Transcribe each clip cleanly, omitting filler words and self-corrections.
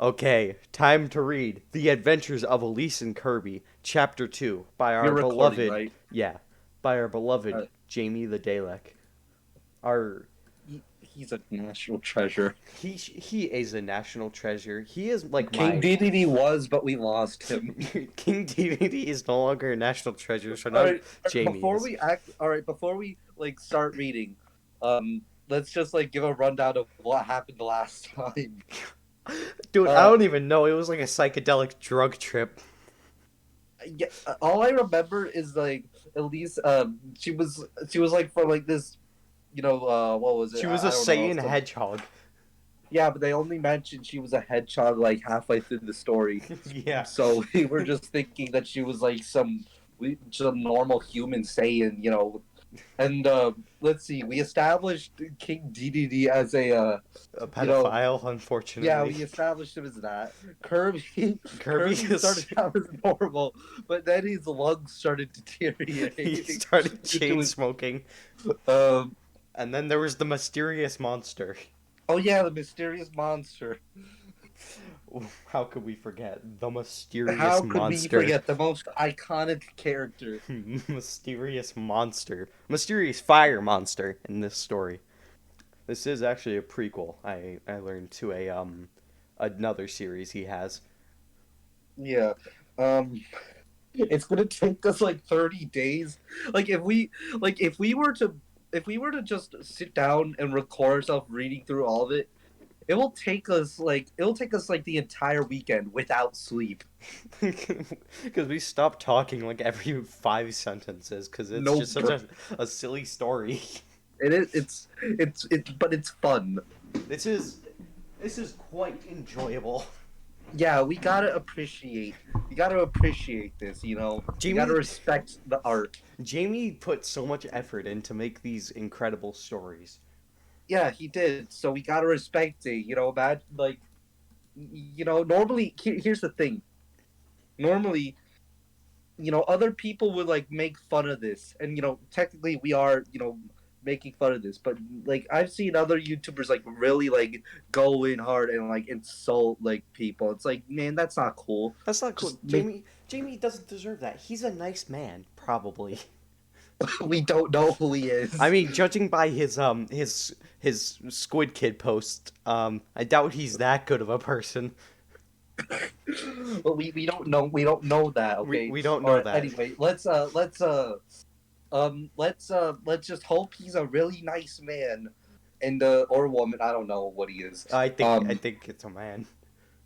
Okay, time to read The Adventures of Elise and Kirby, Chapter 2, by our You're recording, beloved, right? yeah, by our beloved Uh, Jamie the Dalek. Our, he's a national treasure. he is a national treasure. He is like King my, DDD was, but we lost him. King DVD is no longer a national treasure, so All now right, Jamie before is. we act, all right, before we start reading, let's just give a rundown of what happened last time. Dude, I Uh, don't even know. It was like a psychedelic drug trip. yeah, all I remember is Elise, she was like for this, what was it? She was a I don't know, Saiyan some. hedgehog. Yeah, but they only mentioned she was a hedgehog like halfway through the story. Yeah. So we were just thinking that she was like some normal human Saiyan, And let's see, we established King DDD as A you know, pedophile, yeah, unfortunately. we established him as that. Kirby, Kirby Kirby is. started out as normal, but then his lungs started He deteriorating started into chain his. smoking. Um, And then there was the mysterious monster. oh yeah, the mysterious monster. How could we forget the mysterious How could we monster? forget the most iconic character? Mysterious monster. Mysterious fire monster in this story. This is actually a prequel. I learned to a another series he has. Yeah. Um, it's gonna take us like 30 days. Like if we were to just sit down and record ourselves reading through all of it, it'll take us like the entire weekend without sleep. Because we stop talking like every 5 sentences because it's No just such break. a silly story. It is but it's fun. This is this is quite enjoyable. Yeah, we gotta appreciate this, We gotta Jamie respect the art. Jamie put so much effort in to make these incredible stories. Yeah, he did. So we gotta respect it, Imagine normally here's the thing. Normally, other people would make fun of this, and technically we are, making fun of this, but I've seen other YouTubers really go in hard and insult people. It's like, man, that's not cool. That's not cool. Just make Jamie doesn't deserve that. He's a nice man, probably. we don't know who he I is. mean, judging by his Squid Kid post, I doubt he's that good of a person. But we don't know that. We Okay. we don't All know right. that. Anyway, let's just hope he's a really nice man, and or woman. I don't know what he is. I Um, think it's a man.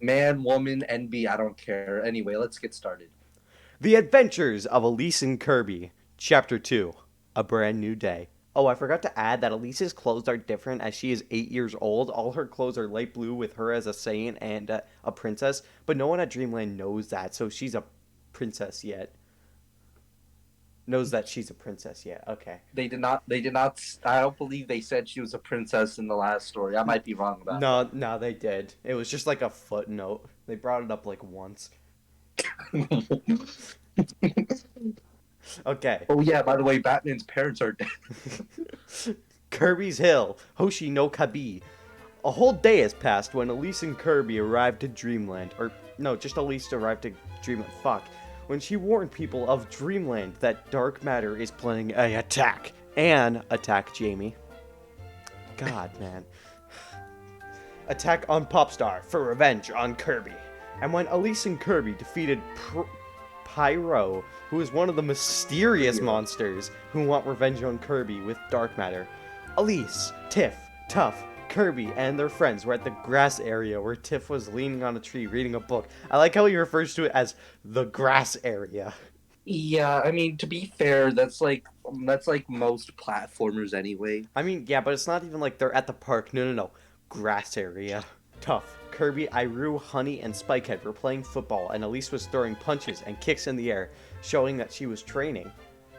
Man, woman, NB. I don't care. Anyway, let's get started. The Adventures of Elise and Kirby, Chapter 2, A Brand New Day. Oh, I forgot to add that Elise's clothes are different as she is 8 years old. All her clothes are light blue with her as a saint and a princess, but no one at Dreamland knows that, so she's a princess yet. Knows that she's a princess yet. Okay. They did not. They did not. I don't believe they said she was a princess in the last story. I might be wrong about No, no, they did. It was just like a footnote. They brought it up like once. that. Okay. Oh yeah. By the way, Batman's parents are dead. Kirby's Hill, Hoshi no Kabi. A whole day has passed when Elise and Kirby arrived to Dreamland. Or, no, just Elise arrived to Dreamland. Fuck. When she warned people of Dreamland that dark matter is planning a attack. An attack, Jamie. God, man. Attack on Popstar for revenge on Kirby. And when Elise and Kirby defeated Pyro, who is one of the mysterious monsters who want revenge on Kirby with dark matter, Elise, Tiff, Tuff, Kirby, and their friends were at the grass area where Tiff was leaning on a tree reading a book. I like how he refers to it as the grass area. Yeah, I mean, to be fair, that's like most platformers anyway. I mean, yeah, but it's not even like they're at the park. No, no, no. Grass area. Tough. Kirby, Iru, Honey, and Spikehead were playing football, and Elise was throwing punches and kicks in the air, showing that she was training.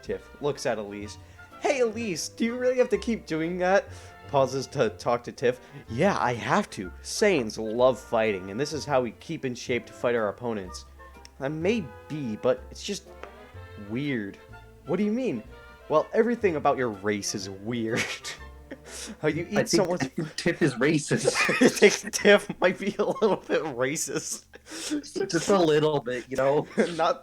Tiff looks at Elise. Hey, Elise, do you really have to keep doing that? Pauses to talk to Tiff. Yeah, I have to. Saiyans love fighting, and this is how we keep in shape to fight our opponents. I may be, but it's just weird. What do you mean? Well, everything about your race is weird. How you I eat so think much. I think Tiff is racist. I think Tiff might be a little bit racist. Just a little bit, you know.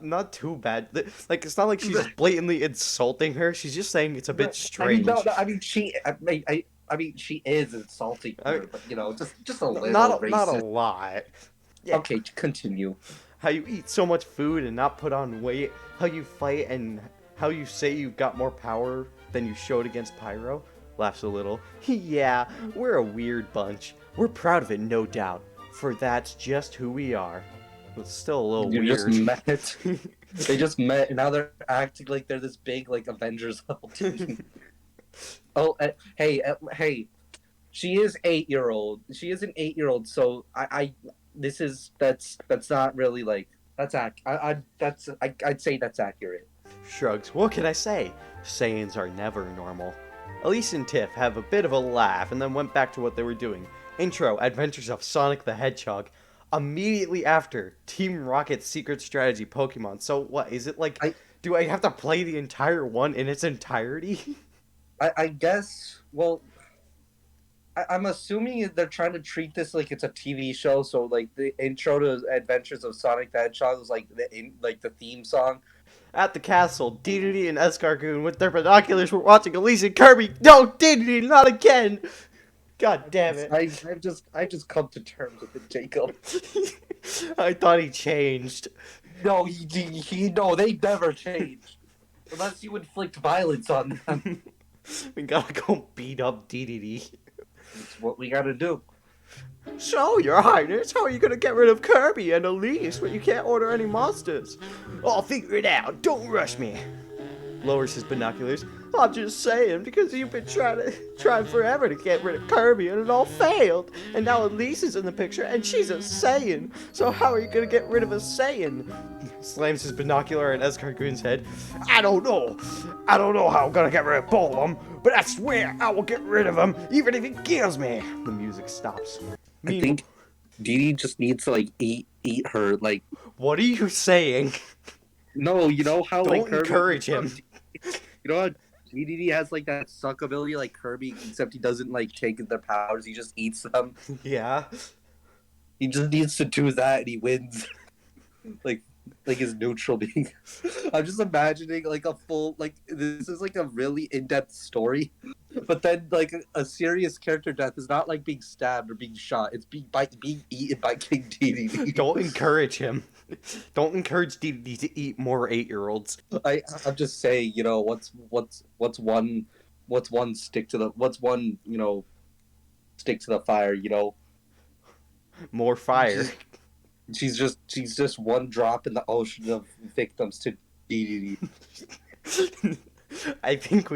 Not too bad. Like it's not like she's blatantly insulting her. She's just saying it's a bit I mean, no, strange. no. I mean, I mean, she is insulting I her, but you know, just a little not a racist. lot. Yeah. Okay, continue. How you eat so much food and not put on weight. How you fight and how you say you got more power than you showed against Pyro. Laughs a little. Yeah, we're a weird bunch. We're proud of it, no doubt. For that's just who we are. It's still a little You just weird. met. They just met, and now they're acting like they're this big, like Avengers level team. Oh, hey, she is 8-year-old. She is an 8-year-old. So that's not really like I'd say that's accurate. Shrugs. What can I say? Saiyans are never normal. Elise and Tiff have a bit of a laugh and then went back to what they were doing. Intro, Adventures of Sonic the Hedgehog. Immediately after, Team Rocket's secret strategy Pokemon. So what, is it like, do I have to play the entire one in its entirety? I guess, well, I'm assuming they're trying to treat this like it's a TV show, so like the intro to Adventures of Sonic the Hedgehog was like the theme song. At the castle, Dedede and Escargoon with their binoculars were watching Elise and Kirby. No, Dedede, not again! God damn it. I've just come to terms with it, Jacob. I thought he changed. No, no, they never changed. Unless you inflict violence on them. We gotta go beat up Dedede. That's what we gotta do. So, Your Highness, how are you gonna get rid of Kirby and Elise when you can't order any monsters? I'll figure it out, don't rush me. Lowers his binoculars. I'm just saying, because you've been trying forever to get rid of Kirby and it all failed. And now Elise is in the picture and she's a Saiyan. So how are you gonna get rid of a Saiyan? Slams his binocular at Escargoon's head. I don't know how I'm gonna get rid of both of them, but I swear I will get rid of them, even if it kills me. The music stops. I think Dee just needs to like eat her like. What are you saying? No, you know how Don't like Kirby, encourage him. You know how DDD has like that suck ability like Kirby, except he doesn't like take their powers. He just eats them. Yeah. He just needs to do that, and he wins. like his neutral being. I'm just imagining like a full like this is like a really in-depth story, but then like a serious character death is not like being stabbed or being shot. It's being eaten by King DDD. Don't encourage him. Don't encourage DDD to eat more 8-year-olds. I'm just saying, you know, what's one stick to the stick to the fire, you know. More fire. She's just one drop in the ocean of victims to DDD. I think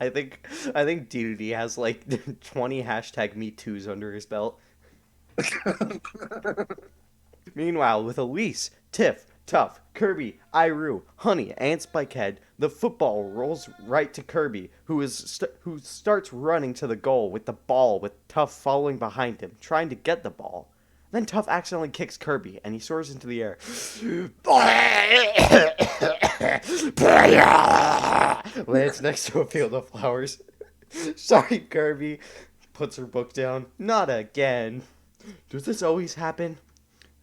DDD has like 20 hashtag #MeToos under his belt. Meanwhile, with Elise, Tiff, Tuff, Kirby, Iru, Honey, and Spikehead, the football rolls right to Kirby, who starts running to the goal with the ball, with Tuff following behind him, trying to get the ball. Then Tuff accidentally kicks Kirby, and he soars into the air. Lands next to a field of flowers. Sorry, Kirby. Puts her book down. Not again. Does this always happen?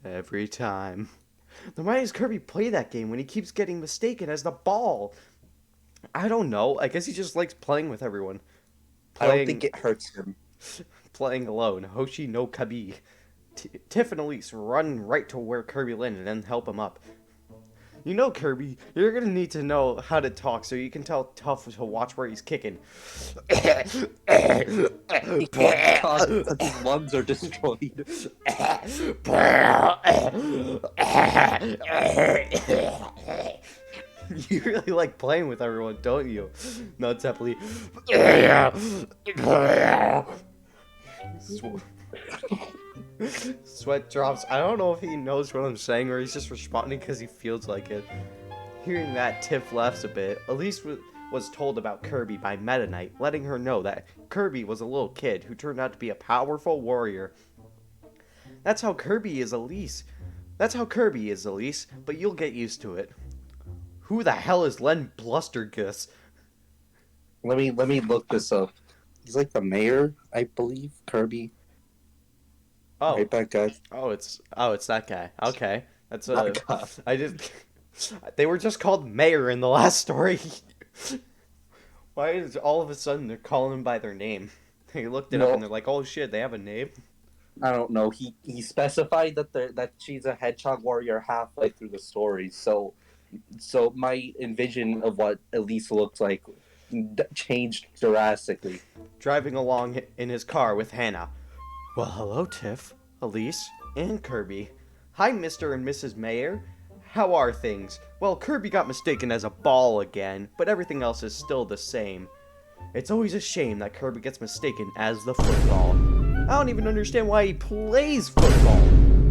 Every time. Then why does Kirby play that game when he keeps getting mistaken as the ball? I don't know. I guess he just likes playing with everyone. I don't think it hurts him. Playing alone. Hoshi no Kabi. Tiff and Elise run right to where Kirby landed and help him up. You know, Kirby, you're gonna need to know how to talk so you can tell Tuff to watch where he's kicking. His lungs are destroyed. You really like playing with everyone, don't you? Not happily. Sweat drops. I don't know if he knows what I'm saying or he's just responding because he feels like it. Hearing that, Tiff laughs a bit. Elise was told about Kirby by Meta Knight, letting her know that Kirby was a little kid who turned out to be a powerful warrior. That's how Kirby is, Elise. But you'll get used to it. Who the hell is Len Blustergus? Let me look this up. He's like the mayor, I believe. Kirby. Oh, Right, that guy. it's that guy. Okay, that's That guy. I just they were just called Mayor in the last story. Why is all of a sudden they're calling him by their name? They looked it up and Well, they're like, oh shit, they have a name. I don't know. He specified that she's a hedgehog warrior halfway through the story. So my envision of what Elise looks like changed drastically. Driving along in his car with Hannah. Well, hello, Tiff, Elise, and Kirby. Hi, Mr. and Mrs. Mayor. How are things? Well, Kirby got mistaken as a ball again, but everything else is still the same. It's always a shame that Kirby gets mistaken as the football. I don't even understand why he plays football.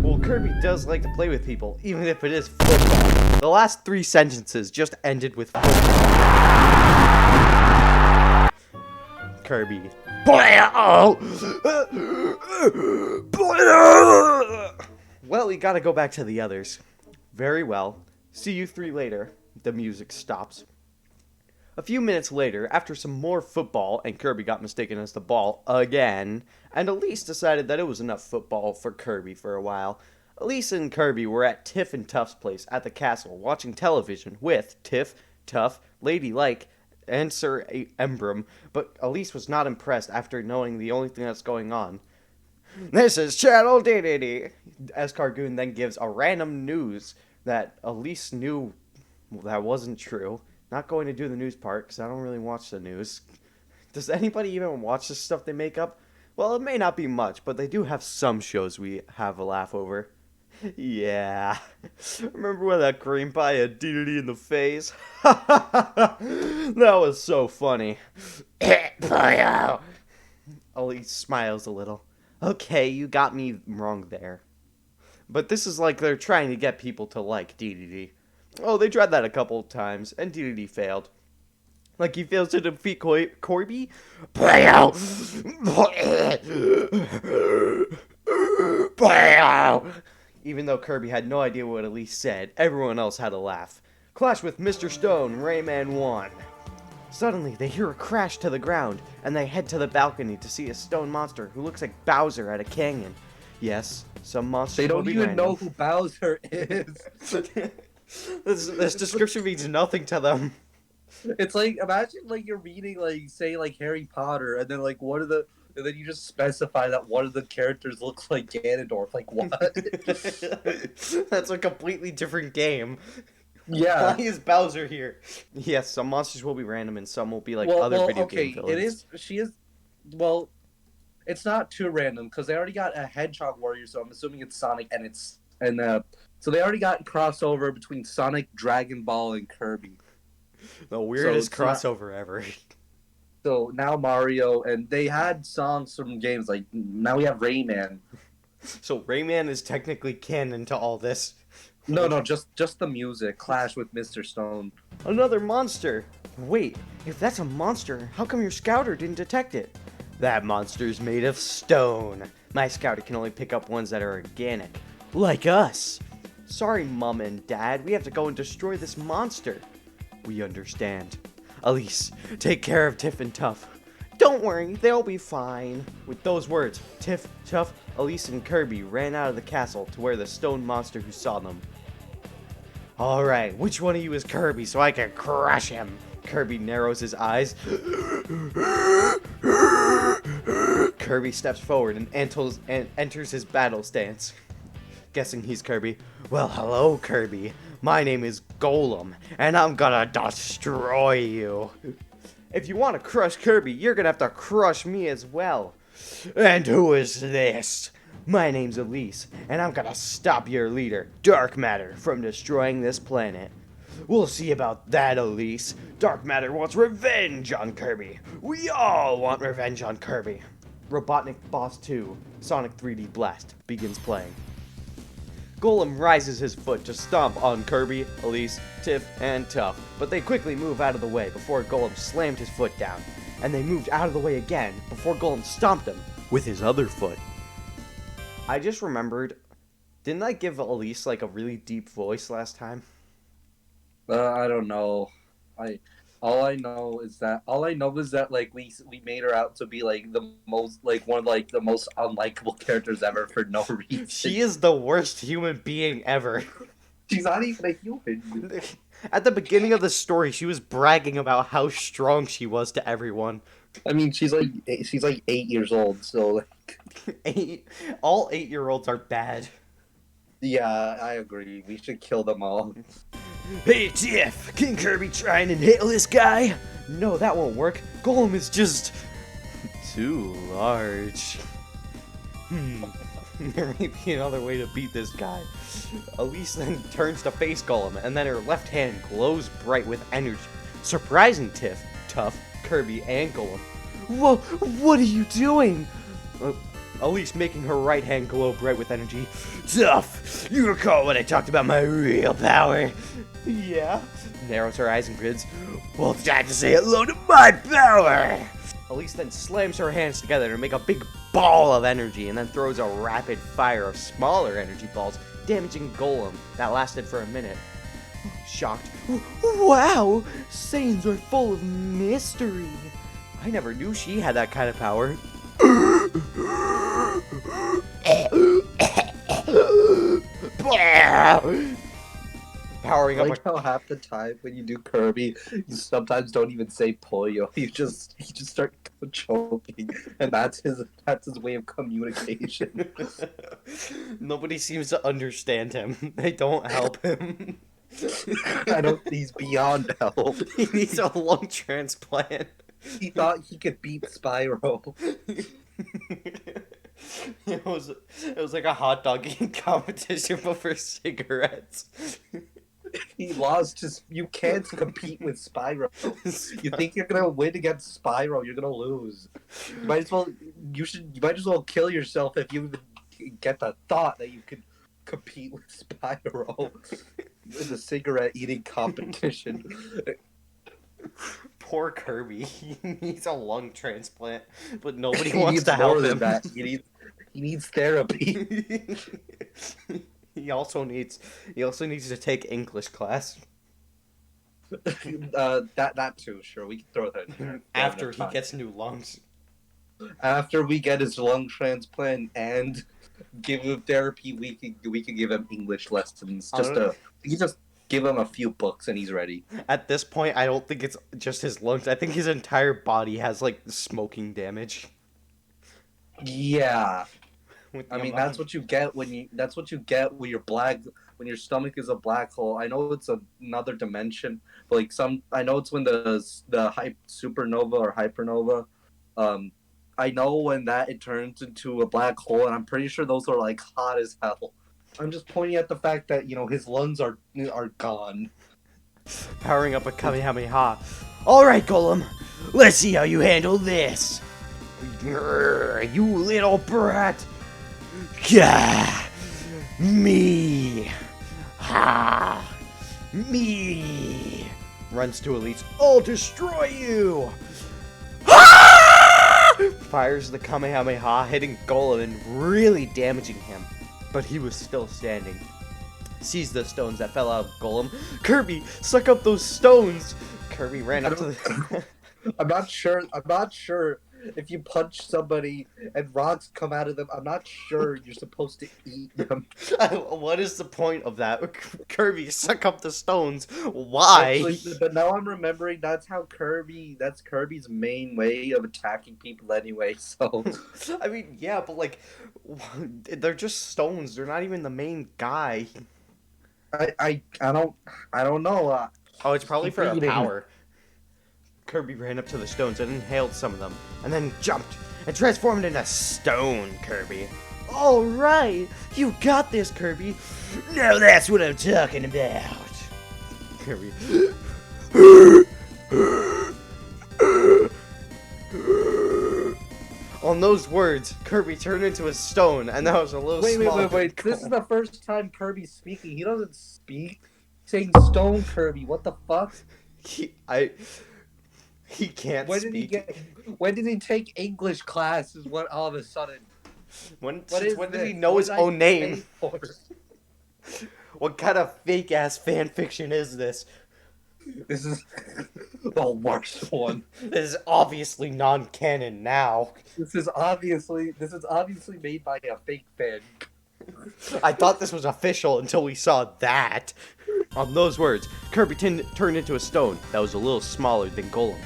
Well, Kirby does like to play with people, even if it is football. The last 3 sentences just ended with football. Kirby. Well, we gotta go back to the others. Very well. See you 3 later. The music stops. A few minutes later, after some more football, and Kirby got mistaken as the ball again, and Elise decided that it was enough football for Kirby for a while, Elise and Kirby were at Tiff and Tuff's place at the castle watching television with Tiff, Tuff, Lady Like, and Sir Embrum, but Elise was not impressed after knowing the only thing that's going on. This is Channel DDD. Escargoon then gives a random news that Elise knew that wasn't true. Not going to do the news part because I don't really watch the news. Does anybody even watch the stuff they make up? Well, it may not be much, but they do have some shows we have a laugh over. Yeah. Remember when that cream pie had DDD in the face? That was so funny. Elise smiles a little. Okay, you got me wrong there. But this is like they're trying to get people to like DDD. Oh, they tried that a couple of times, and DDD failed. Like he fails to defeat Corby? Play out! Play out! Even though Kirby had no idea what Elise said, everyone else had a laugh. Clash with Mr. Stone, Rayman won. Suddenly, they hear a crash to the ground, and they head to the balcony to see a stone monster who looks like Bowser at a canyon. Yes, some monsters They will don't be even random. know who Bowser is. This description means nothing to them. It's like, imagine like you're reading like say like Harry Potter, and then like and then you just specify that one of the characters looks like Ganondorf. Like what? That's a completely different game. Yeah. Why is Bowser here? Yes, some monsters will be random and some will be like other video game villains. It is. She is. Well, it's not too random because they already got a Hedgehog Warrior, so I'm assuming it's Sonic, so they already got crossover between Sonic, Dragon Ball, and Kirby. The weirdest crossover ever. So now Mario, and they had songs from games like now we have Rayman. So Rayman is technically canon to all this. No, just the music. Clash with Mr. Stone. Another monster. Wait, if that's a monster, how come your scouter didn't detect it? That monster's made of stone. My scouter can only pick up ones that are organic. Like us. Sorry, Mom and Dad, we have to go and destroy this monster. We understand. Elise, take care of Tiff and Tuff. Don't worry, they'll be fine. With those words, Tiff, Tuff, Elise, and Kirby ran out of the castle to where the stone monster who saw them. Alright, which one of you is Kirby so I can crush him? Kirby narrows his eyes. Kirby steps forward and enters his battle stance. Guessing he's Kirby. Well, hello, Kirby. My name is Golem, and I'm gonna destroy you. If you want to crush Kirby, you're gonna have to crush me as well. And who is this? My name's Elise, and I'm gonna stop your leader, Dark Matter, from destroying this planet. We'll see about that, Elise. Dark Matter wants revenge on Kirby. We all want revenge on Kirby. Robotnik Boss 2, Sonic 3D Blast, begins playing. Golem rises his foot to stomp on Kirby, Elise, Tiff, and Tuff, but they quickly move out of the way before Golem slammed his foot down, and they moved out of the way again before Golem stomped him with his other foot. I just remembered, didn't I give Elise like a really deep voice last time? I don't know. All I know is that like we made her out to be like the most like one of like the most unlikable characters ever for no reason. She is the worst human being ever. She's not even a human. At the beginning of the story, she was bragging about how strong she was to everyone. I mean, she's like 8 years old, so Eight, all 8-year-olds are bad. yeah, I agree. We should kill them all. Hey Tiff, can Kirby try and inhale this guy? No, that won't work. Golem is just too large. There may be another way to beat this guy. Elise then turns to face Golem, and then her left hand glows bright with energy, surprising Tiff, Tough, Kirby, and Golem. Whoa, what are you doing? Elise making her right hand glow bright with energy. Tough, you recall when I talked about my real power? Yeah. Narrows her eyes and grins. Well, it's time to say hello to my power! Elise then slams her hands together to make a big ball of energy and then throws a rapid fire of smaller energy balls, damaging Golem that lasted for a minute. Shocked. Wow! Saiyans are full of mystery. I never knew she had that kind of power. Powering up. Like how half the time when you do Kirby, you sometimes don't even say Pollo. You just start choking, and that's his way of communication. Nobody seems to understand him. They don't help him. I don't. He's beyond help. He needs a lung transplant. He thought he could beat Spyro. It was like a hot dog eating competition, but for cigarettes. He lost his. You can't compete with Spyro. You think you're gonna win against Spyro? You're gonna lose. You might as well. You might as well kill yourself if you even get the thought that you could compete with Spyro in the cigarette eating competition. Poor Kirby. He needs a lung transplant, but nobody He wants needs to help more than him. that. He needs therapy. He also needs to take English class That too. Sure, we can throw that in there. after he gets new lungs. After we get his lung transplant and give him therapy, we can give him English lessons. You just give him a few books and he's ready. At this point, I don't think it's just his lungs. I think his entire body has like smoking damage. Yeah. I mean, amount that's what you get when your stomach is a black hole. I know it's another dimension, but like I know it's when the supernova or hypernova. I know when it turns into a black hole, and I'm pretty sure those are like hot as hell. I'm just pointing at the fact that his lungs are gone. Powering up a Kamehameha. All right, Golem, let's see how you handle this. Grr, you little brat. Gah! Me! Ha! Me! Runs to Elise. I'll destroy you! Ha! Fires the Kamehameha, hitting Golem and really damaging him. But he was still standing. Sees the stones that fell out of Golem. Kirby, suck up those stones! Kirby ran up to the... I'm not sure if you punch somebody and rocks come out of them. I'm not sure you're supposed to eat them. What is the point of that? Kirby, suck up the stones. Why? Actually, but now I'm remembering that's Kirby's main way of attacking people anyway, so. I mean, yeah, but like, they're just stones. They're not even the main guy. I don't know. Oh, it's probably for a eating. power. Kirby ran up to the stones and inhaled some of them, and then jumped and transformed into stone, Kirby. All right, you got this, Kirby. Now that's what I'm talking about. Kirby. On those words, Kirby turned into a stone, and that was a little small. Wait. This is the first time Kirby's speaking. He doesn't speak. He's saying stone Kirby. What the fuck? He can't speak. When did he take English classes? What all of a sudden? When did he know his own name? What kind of fake ass fan fiction is this? This is the worst one. This is obviously non-canon now. This is obviously made by a fake fan. I thought this was official until we saw that. On those words, Kirby turned into a stone that was a little smaller than Golem.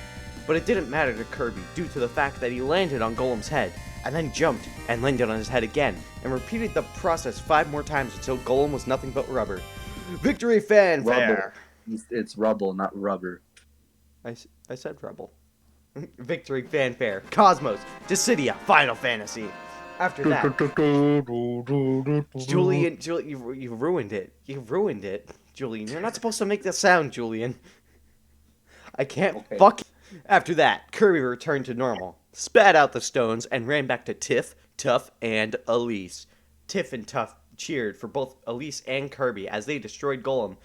But it didn't matter to Kirby due to the fact that he landed on Golem's head, and then jumped and landed on his head again, and repeated the process 5 more times until Golem was nothing but rubber. Victory fanfare! It's rubble, not rubber. I said rebel. Victory fanfare. Cosmos. Dissidia. Final Fantasy. After that, Julian, you ruined it. You ruined it, Julian. You're not supposed to make the sound, Julian. I can't fuck. After that, Kirby returned to normal, spat out the stones, and ran back to Tiff, Tuff, and Elise. Tiff and Tuff cheered for both Elise and Kirby as they destroyed Golem.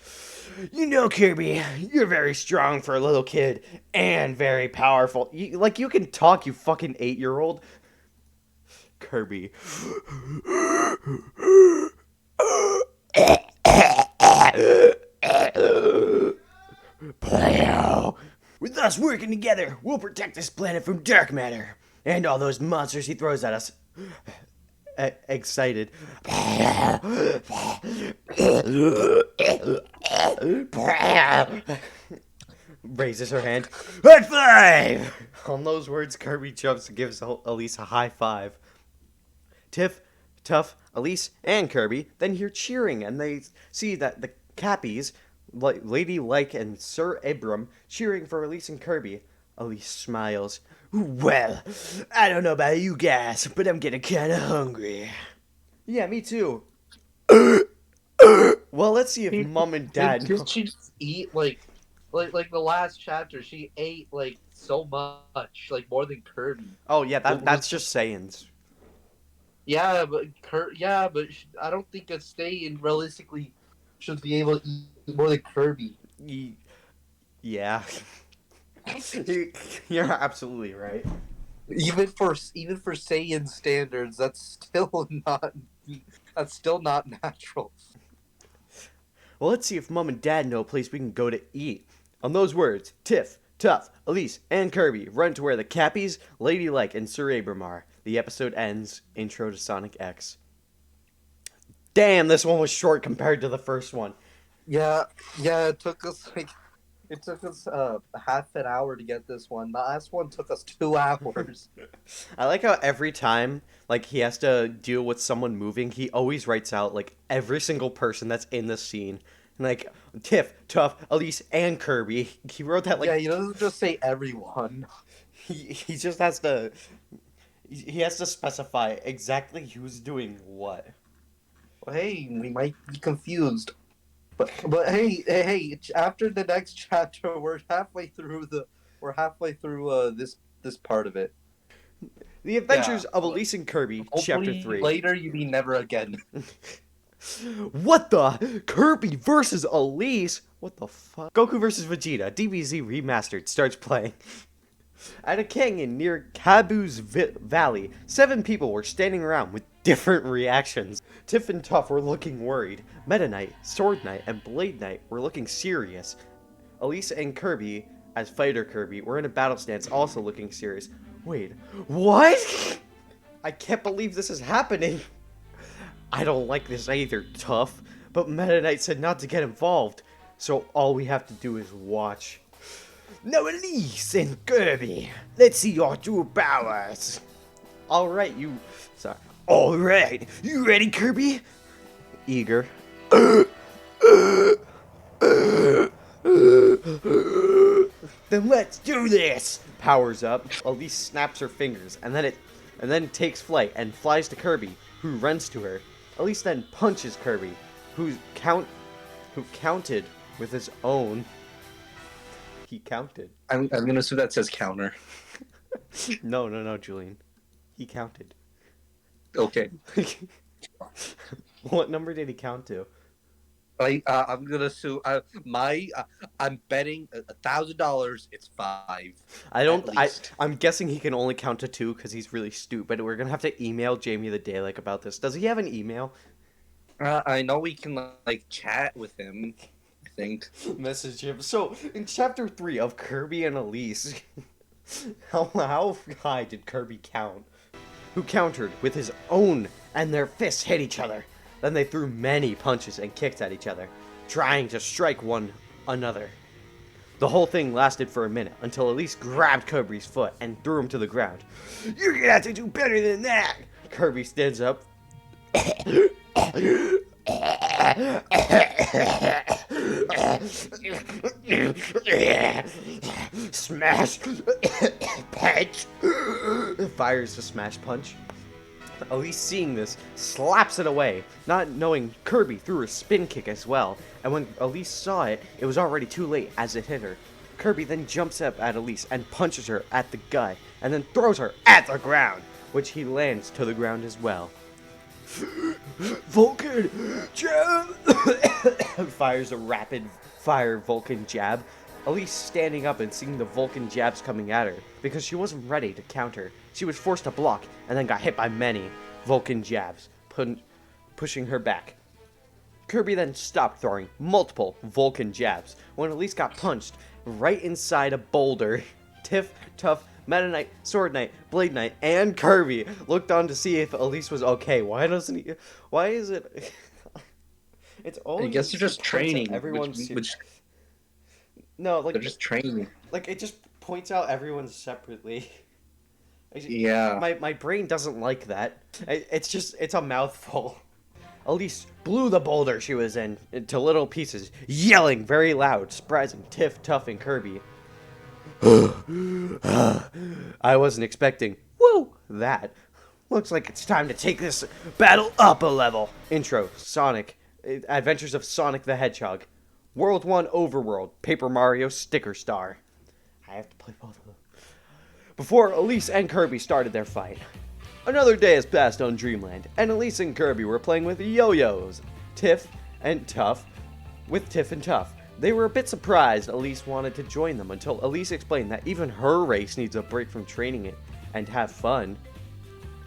You know, Kirby, you're very strong for a little kid, and very powerful. You can talk, you fucking 8-year-old. Kirby. With us working together, we'll protect this planet from dark matter and all those monsters he throws at us. Excited. Raises her hand. High five! On those words, Kirby jumps and gives Elise a high five. Tiff, Tuff, Elise, and Kirby then hear cheering, and they see that the Cappies, Lady Like and Sir Abram, cheering for Elise and Kirby. Elise smiles. Well, I don't know about you guys, but I'm getting kinda hungry. Yeah, me too. Well, let's see if Mom and Dad... Did she just eat, like the last chapter, she ate, like, so much, like, more than Kirby. Oh, yeah, that's just Saiyans. Yeah, but I don't think a Saiyan realistically should be able to eat more than Kirby. Yeah. You're absolutely right. Even for Saiyan standards, that's still not natural. Well, let's see if Mom and Dad know a place we can go to eat. On those words, Tiff, Tuff, Elise, and Kirby run to where the Cappies, Ladylike, and Sir Abram are. The episode ends. Intro to Sonic X. Damn, this one was short compared to the first one. Yeah, it took us half an hour to get this one. The last one took us 2 hours. I like how every time, like, he has to deal with someone moving, he always writes out, like, every single person that's in the scene. Like, Tiff, Tuff, Elise, and Kirby. He wrote that, like... Yeah, he doesn't just say everyone. He just has to... He has to specify exactly who's doing what. Well, hey, we might be confused. But hey, after the next chapter, we're halfway through this part of it. The Adventures of Elise and Kirby, Chapter 3. Later, you mean never again. What the? Kirby versus Elise? What the fuck? Goku versus Vegeta, DBZ Remastered, starts playing. At a canyon near Kabu's Valley, 7 people were standing around with different reactions. Tiff and Tuff were looking worried. Meta Knight, Sword Knight, and Blade Knight were looking serious. Elise and Kirby, as Fighter Kirby, were in a battle stance also looking serious. Wait, what? I can't believe this is happening. I don't like this either, Tuff, but Meta Knight said not to get involved, so all we have to do is watch. Now Elise and Kirby, let's see your true powers. Alright, you ready, Kirby? Eager. Then let's do this! Powers up, Elise snaps her fingers, and then takes flight and flies to Kirby, who runs to her. Elise then punches Kirby, who counted with his own. He counted. I'm gonna assume that says counter. No, Julian. He counted. Okay. What number did he count to? I'm gonna assume I'm betting $1,000. It's 5. I'm guessing he can only count to 2 because he's really stupid. We're gonna have to email Jamie the Dalek about this. Does he have an email? I know we can like chat with him. think. Message him. So, in chapter 3 of Kirby and Elise, how high did Kirby count? Who countered with his own, and their fists hit each other. Then they threw many punches and kicks at each other, trying to strike one another. The whole thing lasted for a minute, until Elise grabbed Kirby's foot and threw him to the ground. You're gonna have to do better than that! Kirby stands up. Smash! Punch! Fires the smash punch. Elise, seeing this, slaps it away, not knowing Kirby threw a spin kick as well, and when Elise saw it, it was already too late as it hit her. Kirby then jumps up at Elise and punches her at the gut, and then throws her at the ground, which he lands to the ground as well. Vulcan jab! Fires a rapid fire Vulcan jab. Elise standing up and seeing the Vulcan jabs coming at her because she wasn't ready to counter. She was forced to block and then got hit by many Vulcan jabs, pushing her back. Kirby then stopped throwing multiple Vulcan jabs when Elise got punched right inside a boulder. Tiff, Tough, Meta Knight, Sword Knight, Blade Knight, and Kirby looked on to see if Elise was okay. Why is it? It's always. I guess they're just training. Which no, like they're just training. Like it just points out everyone separately. Yeah. My brain doesn't like that. It's a mouthful. Elise blew the boulder she was in into little pieces, yelling very loud, surprising Tiff, Tough, and Kirby. I wasn't expecting, whoa, that. Looks like it's time to take this battle up a level. Intro, Sonic, Adventures of Sonic the Hedgehog. World 1 Overworld, Paper Mario Sticker Star. I have to play both of them. Before Elise and Kirby started their fight. Another day has passed on Dreamland, and Elise and Kirby were playing with yo-yos. Tiff and Tough. They were a bit surprised Elise wanted to join them until Elise explained that even her race needs a break from training it and have fun.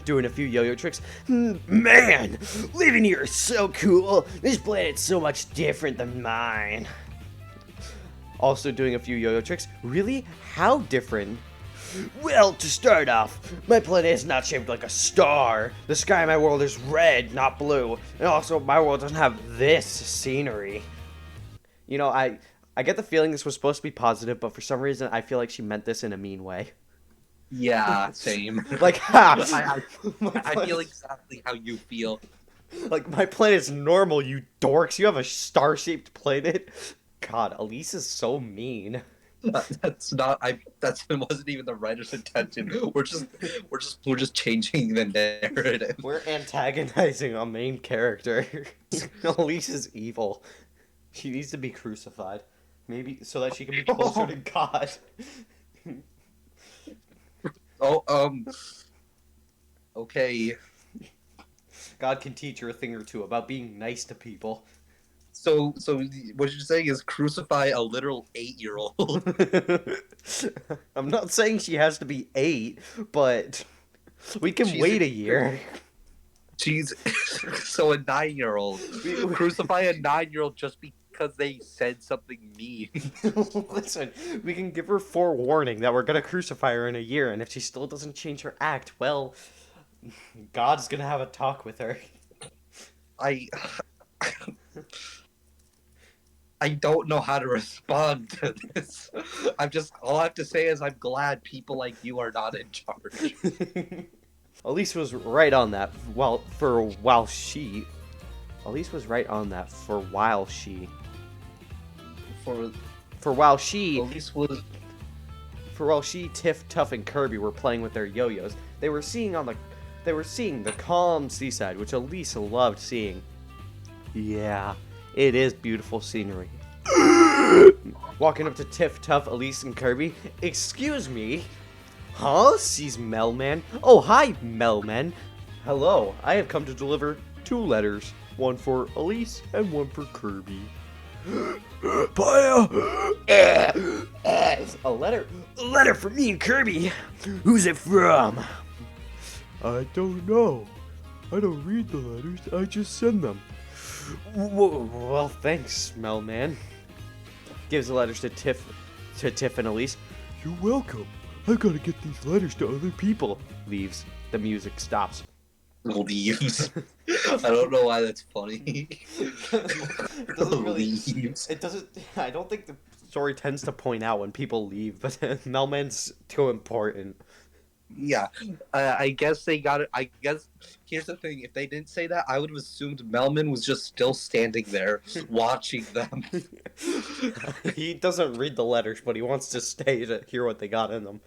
Doing a few yo-yo tricks. Man, living here is so cool. This planet's so much different than mine. Also doing a few yo-yo tricks. Really? How different? Well, to start off, my planet is not shaped like a star. The sky in my world is red, not blue. And also, my world doesn't have this scenery. You know, I get the feeling this was supposed to be positive, but for some reason, I feel like she meant this in a mean way. Yeah, same. Like, ha! I feel exactly how you feel. Like, my planet's normal, you dorks. You have a star-shaped planet. God, Elise is so mean. That wasn't even the writer's intention. We're just changing the narrative. We're antagonizing a main character. Elise is evil. She needs to be crucified. Maybe so that she can be closer to God. Okay. God can teach her a thing or two about being nice to people. So what you're saying is crucify a literal 8-year-old. I'm not saying she has to be 8, but we can wait a year. She's so a 9-year-old. Crucify a 9-year-old just because they said something mean. Listen, we can give her forewarning that we're gonna crucify her in a year, and if she still doesn't change her act, well, God's gonna have a talk with her. I don't know how to respond to this. All I have to say is I'm glad people like you are not in charge. Elise was right on that. While she, Tiff, Tough, and Kirby were playing with their yo-yos, they were seeing the calm seaside, which Elise loved seeing. Yeah, it is beautiful scenery. Walking up to Tiff, Tough, Elise, and Kirby. Excuse me. Huh? Sees Melman. Oh, hi, Melman. Hello, I have come to deliver 2 letters. One for Elise and one for Kirby. Fire! A letter for me and Kirby. Who's it from? I don't know. I don't read the letters, I just send them. Well, thanks, Melman. gives the letters to Tiff and Elise. You're welcome. I gotta get these letters to other people. Leaves. The music stops. Leaves. I don't know why that's funny. It doesn't really. Leaves. It doesn't. I don't think the story tends to point out when people leave, but Melman's too important. Yeah, I guess they got it. I guess here's the thing: if they didn't say that, I would have assumed Melman was just still standing there watching them. He doesn't read the letters, but he wants to stay to hear what they got in them.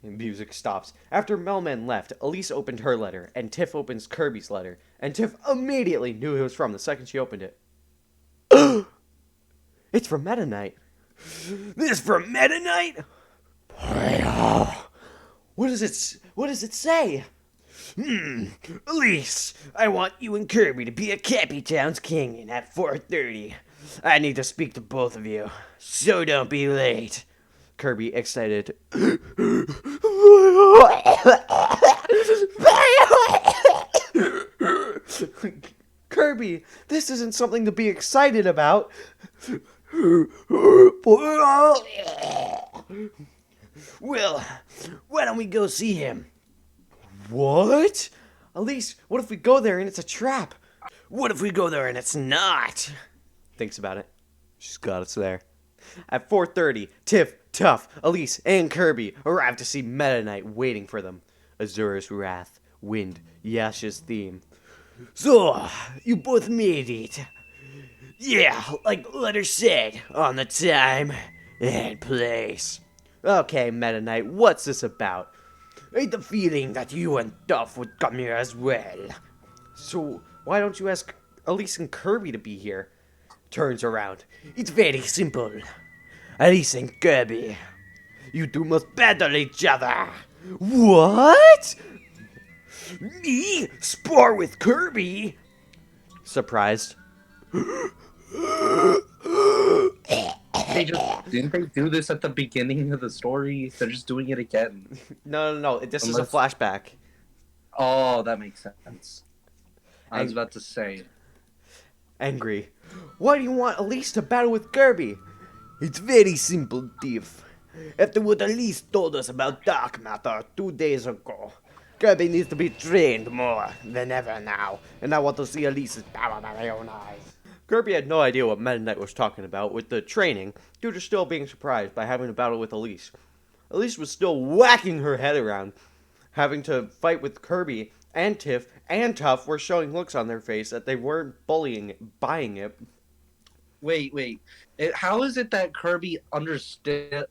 And music stops. After Melman left, Elise opened her letter, and Tiff opens Kirby's letter, and Tiff immediately knew who it was from the second she opened it. It's from Meta Knight. This from Meta Knight? What does it say? Elise, I want you and Kirby to be at Cappy Town's Canyon at 4:30. I need to speak to both of you, so don't be late. Kirby, excited. Kirby, this isn't something to be excited about. Well, why don't we go see him? What? Elise, what if we go there and it's a trap? What if we go there and it's not? Thinks about it. She's got us there. At 4:30, Tiff, Tuff, Elise, and Kirby arrive to see Meta Knight waiting for them. Azura's Wrath, Wind, Yasha's theme. So, you both made it. Yeah, like the letter said, on the time and place. Okay, Meta Knight, what's this about? I had the feeling that you and Duff would come here as well. So, why don't you ask Elise and Kirby to be here? Turns around. It's very simple. Elise and Kirby, you two must battle each other. What? Me? Spar with Kirby? Surprised. Didn't they do this at the beginning of the story? They're just doing it again. No. This is a flashback. Oh, that makes sense. I was about to say. Angry. Why do you want Elise to battle with Kirby? It's very simple, Tiff. After what Elise told us about dark matter 2 days ago, Kirby needs to be trained more than ever now, and I want to see Elise's power by my own eyes. Kirby had no idea what Meta Knight was talking about with the training, due to still being surprised by having to battle with Elise. Elise was still whacking her head around, having to fight with Kirby, and Tiff and Tuff were showing looks on their face that they weren't buying it. Wait. How is it that Kirby understood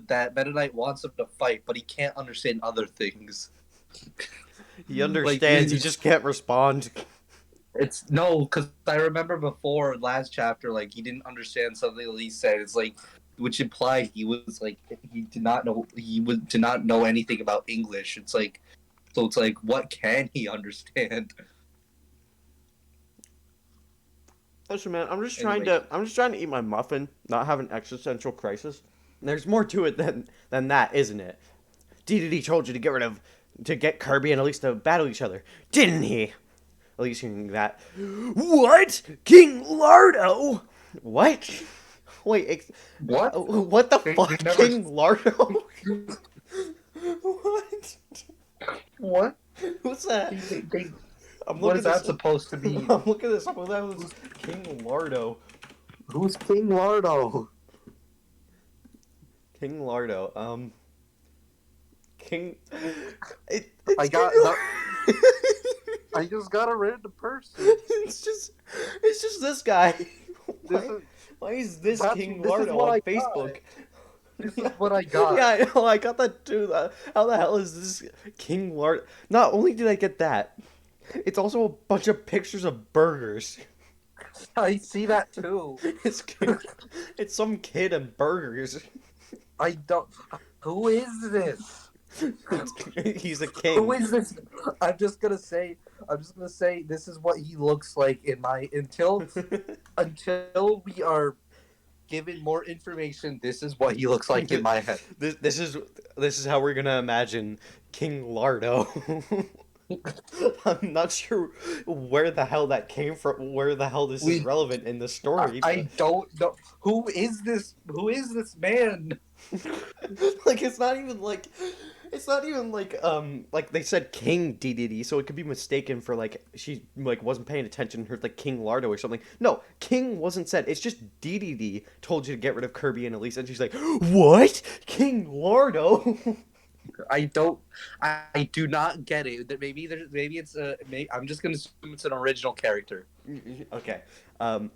that Meta Knight wants him to fight, but he can't understand other things? He understands, he just can't respond. It's no, because I remember before last chapter, like he didn't understand something Elise said. It's like, which implied he was like he did not know anything about English. It's like, so it's like, what can he understand? Listen, man, I'm just trying to eat my muffin, not have an existential crisis. There's more to it than that, isn't it? DDD told you to get Kirby and Elise to battle each other, didn't he? Elise hearing that. What? King Lardo? What? Wait, What? What the fuck? King Lardo? What? What? What's that? What is that supposed to be? I'm looking this up. What the hell is King Lardo? Who's King Lardo? King Lardo. King. I just got a random person. It's just this guy. Why is this King Lardo on Facebook? This is what I got. Yeah, I know. I got that too. How the hell is this King Lardo? Not only did I get that, it's also a bunch of pictures of burgers. I see that too. It's some kid and burgers. I don't. Who is this? He's a king. Who is this? I'm just gonna say this is what he looks like in my until we are given more information. This is what he looks like in my head. This is how we're gonna imagine King Lardo. I'm not sure where the hell that came from, where the hell this is We relevant in the story, I but don't know who is this. Who is this man? like it's not even like they said King DDD, so it could be mistaken for like she like wasn't paying attention, heard like King Lardo or something. No, King wasn't said. It's just DDD told you to get rid of Kirby and Elise, and she's like, "What? King Lardo?" I don't. I do not get it. That maybe there's maybe it's a. I'm just gonna assume it's an original character. Okay. Um,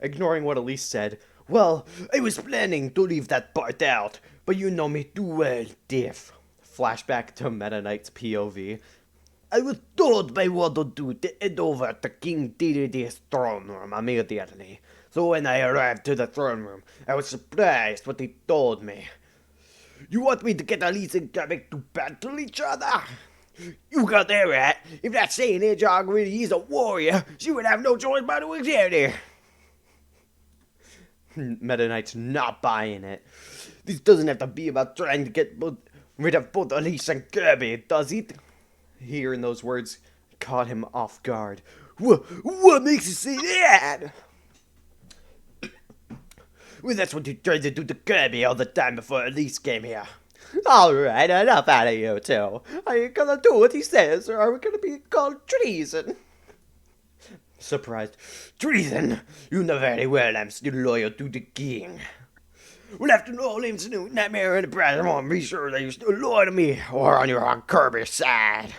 ignoring what Elise said. Well, I was planning to leave that part out, but you know me too well, Diff. Flashback to Meta Knight's POV. I was told by Waddle-Doo to head over to King Dedede's throne room immediately. So when I arrived to the throne room, I was surprised what he told me. You want me to get Elise and Kirby to battle each other? You got that right. If that saying Hedgehog really is a warrior, she would have no choice but to accept it. Meta Knight's not buying it. This doesn't have to be about trying to get rid of both Elise and Kirby, does it? Hearing those words caught him off guard. What makes you say that? Well, that's what you tried to do to Kirby all the time before Elise came here. Alright, enough out of you two. Are you gonna do what he says, or are we gonna be called treason? Surprised. Treason? You know very well I'm still loyal to the king. Well, after all, Liam's new nightmare and the prize, I want to be sure that you're still loyal to me, or on your Aunt Kirby's side.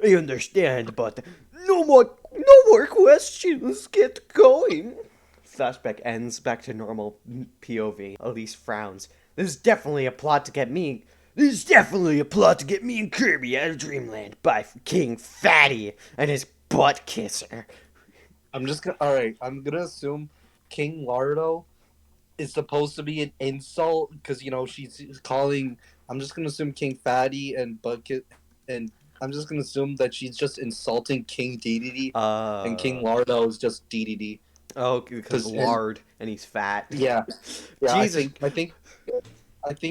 I understand, but no more questions. Get going. Flashback ends back to normal POV. Elise frowns. There's definitely a plot to get me. There's definitely a plot to get me and Kirby out of Dreamland by King Fatty and his butt kisser. I'm just gonna. All right. I'm gonna assume King Lardo is supposed to be an insult because she's calling. I'm just gonna assume King Fatty and Bucket, and I'm just gonna assume that she's just insulting King DDD, and King Lardo is just DDD. Oh, because lard and he's fat. Yeah, yeah. Jesus. I think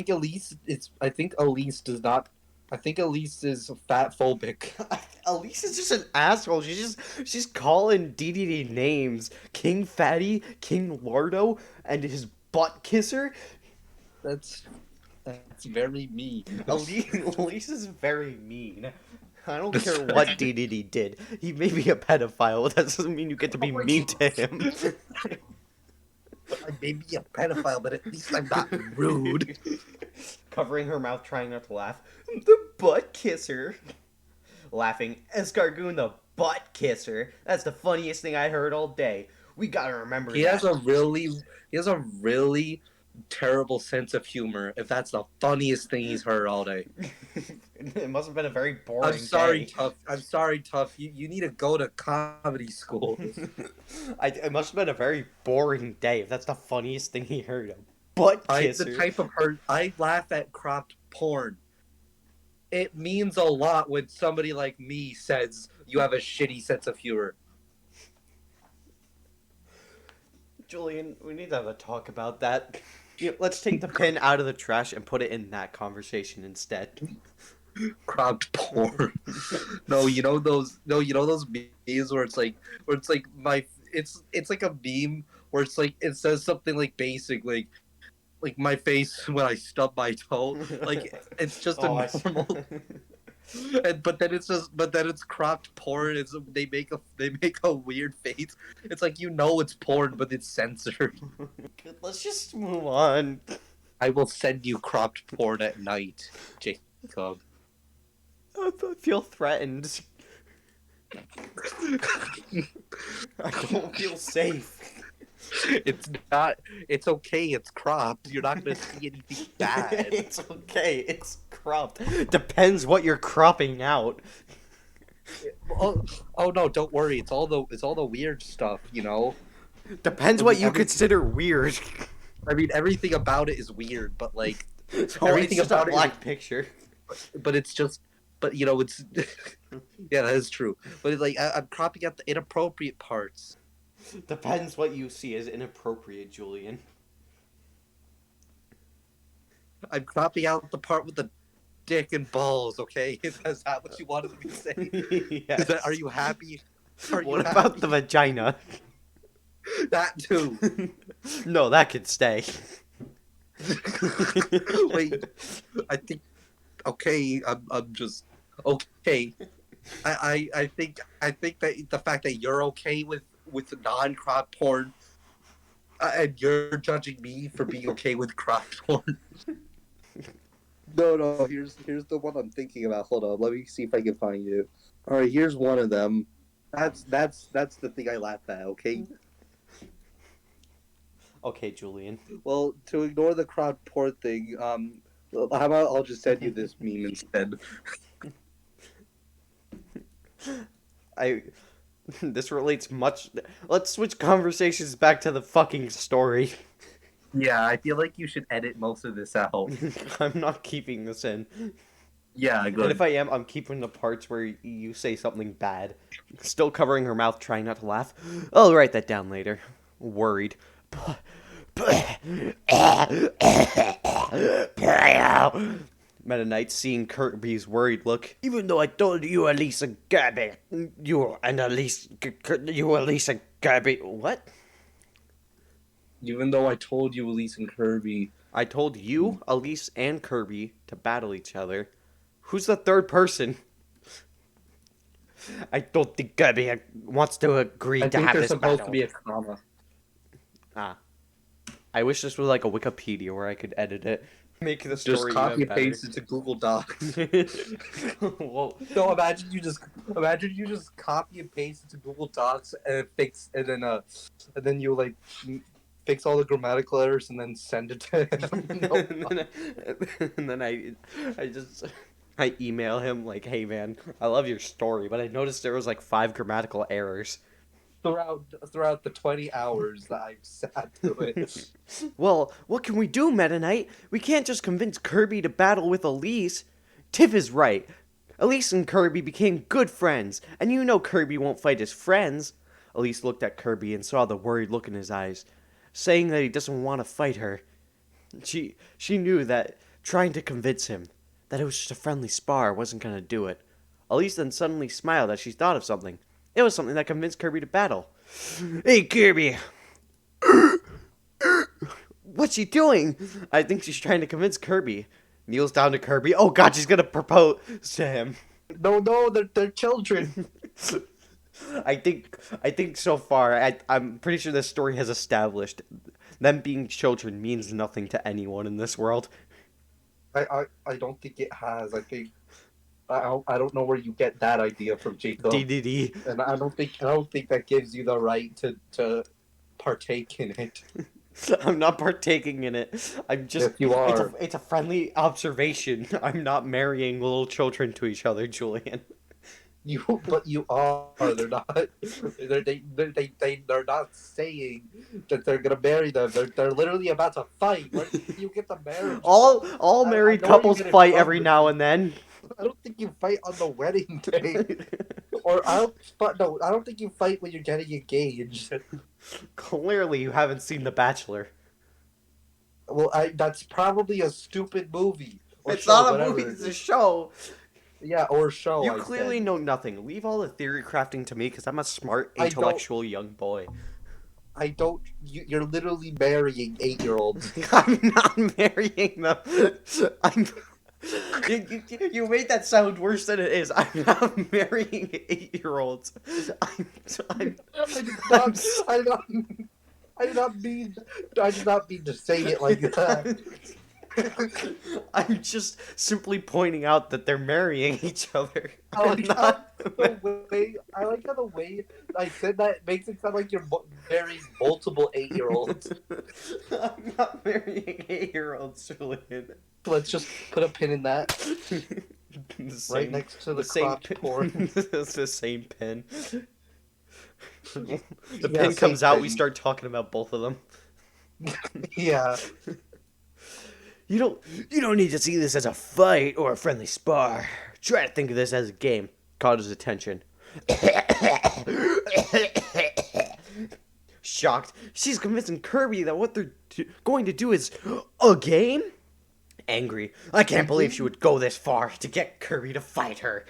Elise. I think Elise does not. I think Elise is fat phobic. Elise is just an asshole. She's calling DDD names. King Fatty, King Lardo, and his butt kisser. That's very mean. Elise is very mean. I don't care what DDD did. He may be a pedophile. That doesn't mean you get to be mean to him. I may be a pedophile, but at least I'm not rude. Covering her mouth, trying not to laugh. The butt kisser. Laughing. Escargoon, the butt kisser. That's the funniest thing I heard all day. We gotta remember that. He has a really terrible sense of humor. If that's the funniest thing he's heard all day. It must have been a very boring I'm sorry, day. Tough. I'm sorry, Tough. You need to go to comedy school. It must have been a very boring day if that's the funniest thing he heard. A butt kisser. The type of hurt. I laugh at cropped porn. It means a lot when somebody like me says you have a shitty sense of humor. Julian, we need to have a talk about that. Let's take the pin out of the trash and put it in that conversation instead. Cropped porn. No, you know those memes where it's like it's like a meme where it's like it says something like basic like my face when I stub my toe. Like it's just a normal but then it's cropped porn. They make a weird face. It's like it's porn, but it's censored. Let's just move on. I will send you cropped porn at night, Jacob. I feel threatened. I don't feel safe. It's not. It's okay. It's cropped. You're not gonna see anything bad. It's okay. It's cropped. Depends what you're cropping out. Oh no! Don't worry. It's all the weird stuff. Depends what you consider weird. I mean, everything about it is weird, but like everything it's about a black picture. But it's just. But it's. Yeah, that is true. But it's like I'm cropping out the inappropriate parts. Depends what you see as inappropriate, Julian. I'm cropping out the part with the dick and balls, okay? Is that what you wanted me to say? Yes. Are you happy? What about the vagina? That too. No, that could stay. Wait, I think. Okay, I'm just okay. I think that the fact that you're okay with non-crop porn, and you're judging me for being okay with crop porn. No. Here's the one I'm thinking about. Hold on, let me see if I can find it. All right, here's one of them. That's the thing I laugh at. Okay. Okay, Julian. Well, to ignore the crop porn thing, how about I'll just send you this meme instead. This relates much. Let's switch conversations back to the fucking story. Yeah, I feel like you should edit most of this out. I'm not keeping this in. Yeah, And good. if I am, I'm keeping the parts where you say something bad. Still covering her mouth, trying not to laugh. I'll write that down later. Worried. Meta Knight, seeing Kirby's worried look. Even though I told you, Elise and Kirby, you and Elise and Kirby. What? Even though I told you, Elise and Kirby. I told you, Elise, and Kirby to battle each other. Who's the third person? I don't think Kirby wants to agree I to think have there's this supposed battle. to be a comma. Ah. I wish this was like a Wikipedia where I could edit it. Make the story Just copy even and paste it to Google Docs. better. Whoa. No, imagine you just copy and paste it to Google Docs and then you like fix all the grammatical errors and then send it to him. No. and then I email him like, hey man, I love your story, but I noticed there was like 5 grammatical errors. Throughout the 20 hours that I've sat through it. Well, what can we do, Meta Knight? We can't just convince Kirby to battle with Elise. Tiff is right. Elise and Kirby became good friends, and you know Kirby won't fight his friends. Elise looked at Kirby and saw the worried look in his eyes, saying that he doesn't want to fight her. She knew that trying to convince him that it was just a friendly spar wasn't going to do it. Elise then suddenly smiled as she thought of something. It was something that convinced Kirby to battle. Hey, Kirby! What's she doing? I think she's trying to convince Kirby. Kneels down to Kirby. Oh god, she's gonna propose to him. No, they're children. I think so far, I'm pretty sure this story has established them being children means nothing to anyone in this world. I don't think it has. I think I don't know where you get that idea from, Jacob. DDD. And I don't think that gives you the right to partake in it. I'm not partaking in it. I'm just. Yes, you are. It's a friendly observation. I'm not marrying little children to each other, Julian. But you are. They're not. They're not saying that they're gonna marry them. They're literally about to fight. Where do you get the marriage? All married I know couples you get it fight from, every now and then. I don't think you fight on the wedding day. I don't think you fight when you're getting engaged. Clearly, you haven't seen The Bachelor. Well, that's probably a stupid movie. Or It's show, not a whatever. movie; it's a show. Yeah, or show. You I clearly said. know nothing. Leave all the theory crafting to me, because I'm a smart, I don't- intellectual young boy. I don't. You're literally marrying 8-year-olds. I'm not marrying them. You made that sound worse than it is. I'm not marrying 8-year-olds. I did not mean to say it like that. I'm just simply pointing out that they're marrying each other. I like how the way I said that makes it sound like you're marrying multiple 8-year-olds. I'm not marrying 8-year-olds, Julian. Let's just put a pin in that. Right next to the cropped porn. It's the same pin. The Yeah, pin same comes out, pin. we start talking about both of them. Yeah. You don't need to see this as a fight or a friendly spar. Try to think of this as a game. Caught his attention. Shocked, she's convincing Kirby that what they're going to do is a game? angry. I can't believe she would go this far to get Kirby to fight her.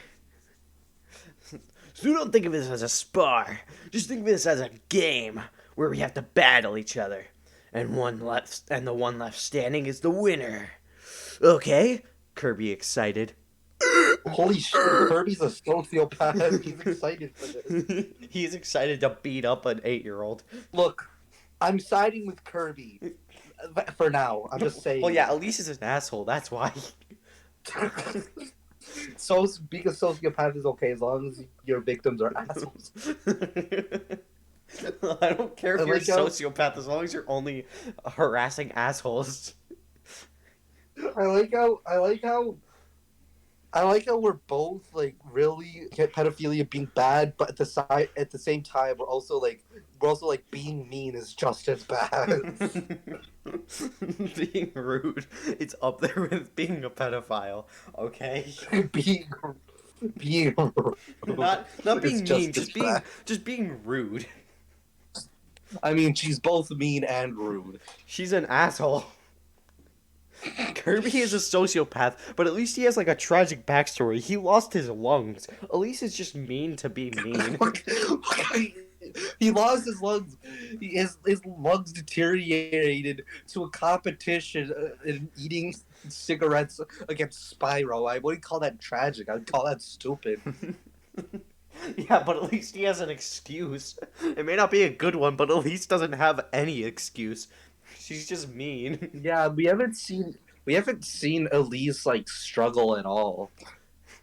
So don't think of this as a spar. Just think of this as a game where we have to battle each other. And the one left standing is the winner. Okay? Kirby excited. Holy shit, Kirby's a sociopath. He's excited for this. He's excited to beat up an 8-year-old. Look, I'm siding with Kirby. For now, I'm just saying. Well, yeah, Elise is an asshole, that's why. So being a sociopath is okay as long as your victims are assholes. I don't care if you're a sociopath as long as you're only harassing assholes. I like how we're both like really get pedophilia being bad, but at the same time we're also like being mean is just as bad. Being rude, it's up there with being a pedophile. Okay. being not being mean, bad. just being rude. I mean, she's both mean and rude. She's an asshole. Kirby is a sociopath, but at least he has like a tragic backstory. He lost his lungs. Elise is just mean to be mean. He lost his lungs. His lungs deteriorated to a competition in eating cigarettes against Spyro. I wouldn't call that tragic. I'd call that stupid. Yeah, but at least he has an excuse. It may not be a good one, but Elise doesn't have any excuse. She's just mean. Yeah, we haven't seen Elise like struggle at all.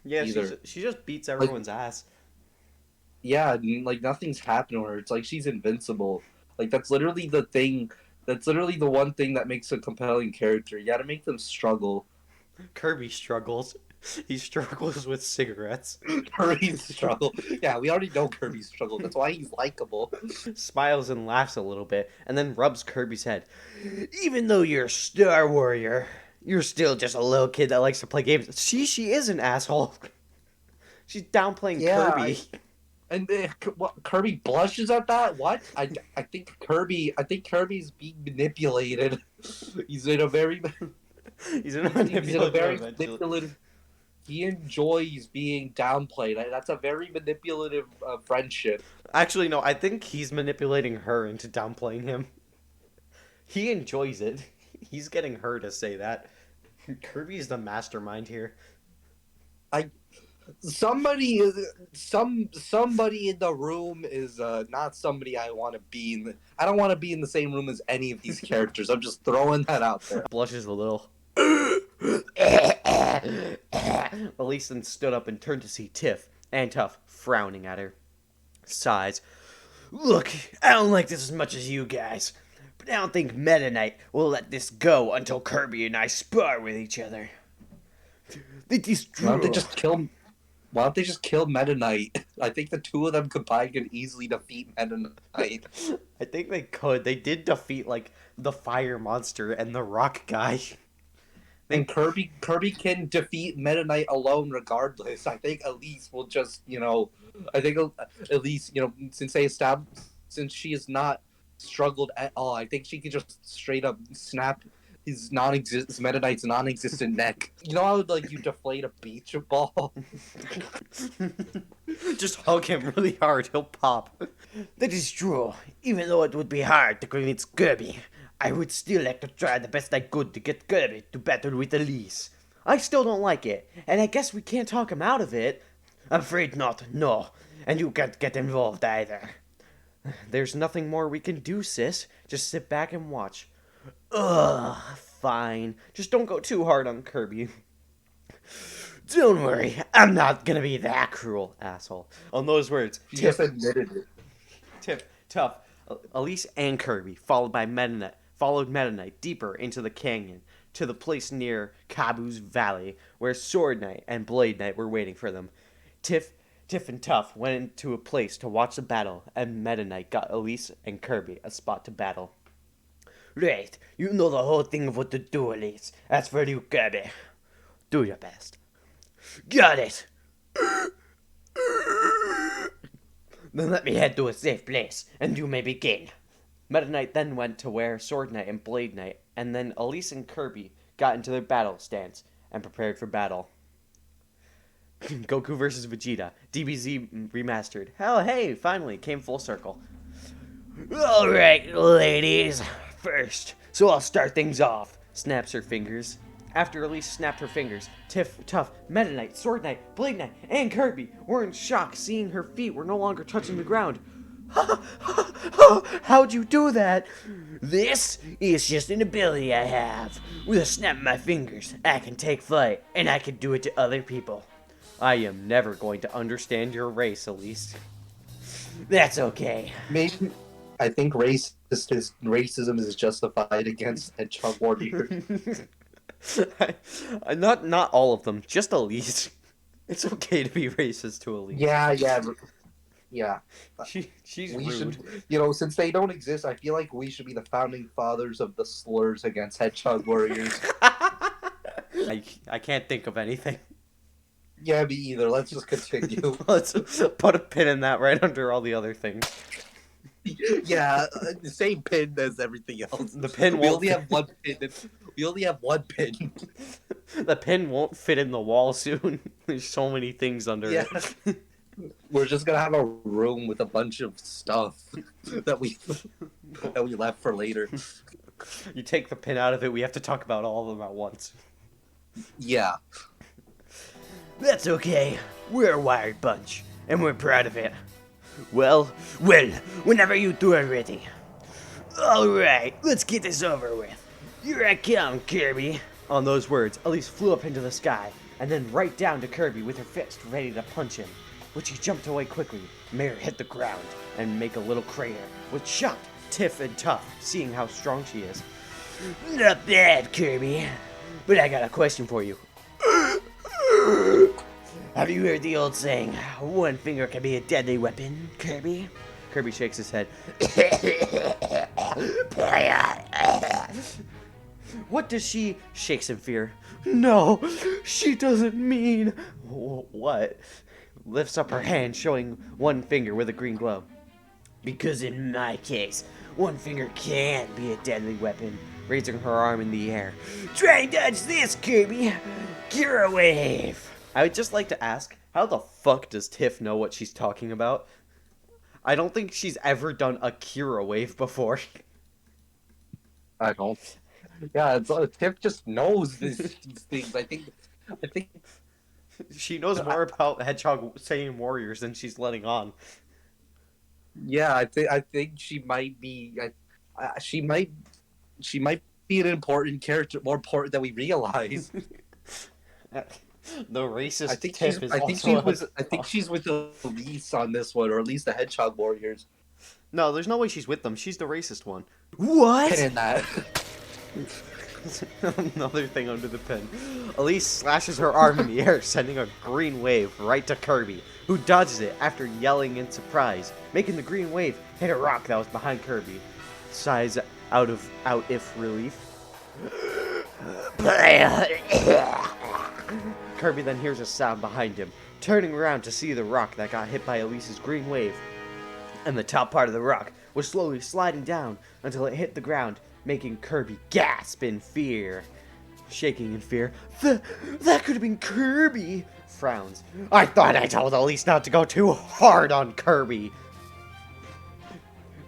Yeah, she just beats everyone's ass. Yeah, like nothing's happened to her. It's like she's invincible. Like that's literally the thing. That's literally the one thing that makes a compelling character. You gotta make them struggle. Kirby struggles. He struggles with cigarettes. Kirby's struggle. Yeah, we already know Kirby's struggle. That's why he's likable. Smiles and laughs a little bit, and then rubs Kirby's head. Even though you're a Star Warrior, you're still just a little kid that likes to play games. She is an asshole. She's downplaying Kirby. And Kirby blushes at that. What? I think Kirby's being manipulated. He's in a very manipulative. He enjoys being downplayed. That's a very manipulative friendship. Actually, no. I think he's manipulating her into downplaying him. He enjoys it. He's getting her to say that. Kirby's the mastermind here. Somebody in the room is not somebody I want to be in. I don't want to be in the same room as any of these characters. I'm just throwing that out there. Blushes a little. Elise then stood up and turned to see Tiff and Tuff frowning at her. Sighs. Look, I don't like this as much as you guys, but I don't think Meta Knight will let this go until Kirby and I spar with each other. Why don't they just kill Meta Knight? I think the two of them combined can easily defeat Meta Knight. I think they could. They did defeat, like, the fire monster and the rock guy. And Kirby can defeat Meta Knight alone regardless. I think Elise will just, Elise, since she has not struggled at all, I think she can just straight up snap his Meta Knight's non-existent neck. You know how like you deflate a beach ball? Just hug him really hard, he'll pop. That is true. Even though it would be hard to convince Kirby, I would still like to try the best I could to get Kirby to battle with Elise. I still don't like it, and I guess we can't talk him out of it. I'm afraid not, no. And you can't get involved either. There's nothing more we can do, sis. Just sit back and watch. Ugh, fine. Just don't go too hard on Kirby. Don't worry, I'm not gonna be that cruel, asshole. On those words, Tiff admitted it. Tuff, Elise and Kirby, followed Meta Knight deeper into the canyon, to the place near Kabu's Valley, where Sword Knight and Blade Knight were waiting for them. Tiff and Tuff went into a place to watch the battle, and Meta Knight got Elise and Kirby a spot to battle. Right, you know the whole thing of what to do, Elise. As for you, Kirby, do your best. Got it! Then let me head to a safe place, and you may begin. Meta Knight then went to where Sword Knight and Blade Knight, and then Elise and Kirby got into their battle stance and prepared for battle. Goku versus Vegeta, DBZ remastered. Hell, hey, finally came full circle. All right, ladies. First, so I'll start things off. Snaps her fingers. After Elise snapped her fingers, Tiff, Tough, Meta Knight, Sword Knight, Blade Knight, and Kirby were in shock seeing her feet were no longer touching the ground. How'd you do that? This is just an ability I have. With a snap of my fingers, I can take flight, and I can do it to other people. I am never going to understand your race, Elise. That's okay. Maybe I think racism is justified against hedgehog warriors. Not all of them, just Elise. It's okay to be racist to Elise. Yeah. She's We rude. should, since they don't exist, I feel like we should be the founding fathers of the slurs against hedgehog warriors. I can't think of anything. Yeah, me either. Let's just continue. Let's put a pin in that right under all the other things. Yeah, the same pin as everything else. The pin We won't. only have one pin. We only have one pin. The pin won't fit in the wall soon. There's so many things under Yeah. it. We're just gonna have a room with a bunch of stuff that we left for later. You take the pin out of it, we have to talk about all of them at once. Yeah. That's okay. We're a wired bunch, and we're proud of it. Well, whenever you two are ready. Alright, let's get this over with. Here I come, Kirby. On those words, Elise flew up into the sky, and then right down to Kirby with her fist ready to punch him. But she jumped away quickly, made her hit the ground, and make a little crater, which shocked Tiff and Tough, seeing how strong she is. Not bad, Kirby. But I got a question for you. Have you heard the old saying, one finger can be a deadly weapon, Kirby? Kirby shakes his head. What does she... Shakes in fear. No, she doesn't mean... What? Lifts up her hand, showing one finger with a green glow. Because in my case, one finger can be a deadly weapon. Raising her arm in the air. Try and dodge this, Kirby! Kira Wave! I would just like to ask, how the fuck does Tiff know what she's talking about? I don't think she's ever done a Kira Wave before. I don't. Yeah, Tiff just knows these things. I think. She knows more about Hedgehog Saiyan warriors than she's letting on. Yeah, I think she might be. She might be an important character, more important than we realize. The racist I think Tiff she's. is I think also she's with. I think she's with Elise on this one, or at least the Hedgehog Warriors. No, there's no way she's with them. She's the racist one. What? Pin in that. Another thing under the pin. Elise slashes her arm in the air, sending a green wave right to Kirby, who dodges it after yelling in surprise, making the green wave hit a rock that was behind Kirby. Sighs out if relief. Kirby then hears a sound behind him, turning around to see the rock that got hit by Elise's green wave. And the top part of the rock was slowly sliding down until it hit the ground, making Kirby gasp in fear. Shaking in fear. That could have been Kirby! Frowns. I thought I told Elise not to go too hard on Kirby!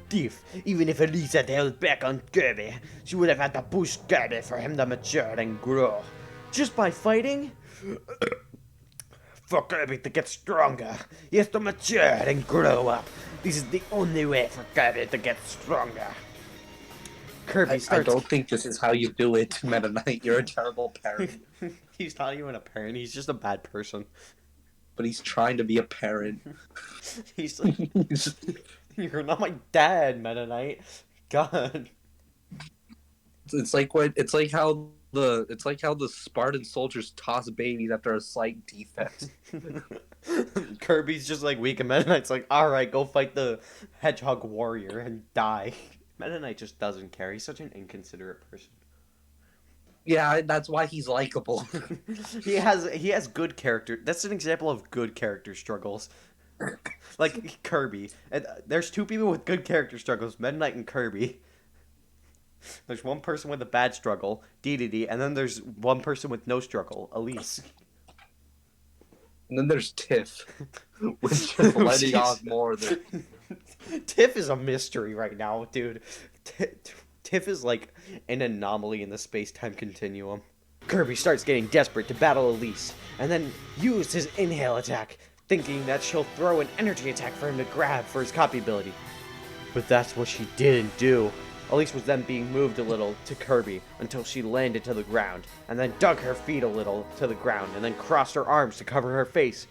Diff, even if Elise had held back on Kirby, she would have had to push Kirby for him to mature and grow. Just by fighting? For Kirby to get stronger, he has to mature and grow up. This is the only way for Kirby to get stronger. Kirby starts... I don't think this is how you do it, Meta Knight. You're a terrible parent. He's not even a parent, he's just a bad person. But he's trying to be a parent. He's like, you're not my dad, Meta Knight. God. It's like how the Spartan soldiers toss babies after a slight defect. Kirby's just like weak, and Meta Knight's like, alright, go fight the Hedgehog Warrior and die. Meta Knight just doesn't care. He's such an inconsiderate person. Yeah, that's why he's likable. He has good character. That's an example of good character struggles. Like Kirby. And there's two people with good character struggles, Meta Knight and Kirby. There's one person with a bad struggle, DDD, and then there's one person with no struggle, Elise. And then there's Tiff, which is letting Jeez. off more than... Tiff is a mystery right now, dude. Tiff is like an anomaly in the space-time continuum. Kirby starts getting desperate to battle Elise, and then use his inhale attack, thinking that she'll throw an energy attack for him to grab for his copy ability. But that's what she didn't do. Elise was then being moved a little to Kirby until she landed to the ground, and then dug her feet a little to the ground, and then crossed her arms to cover her face.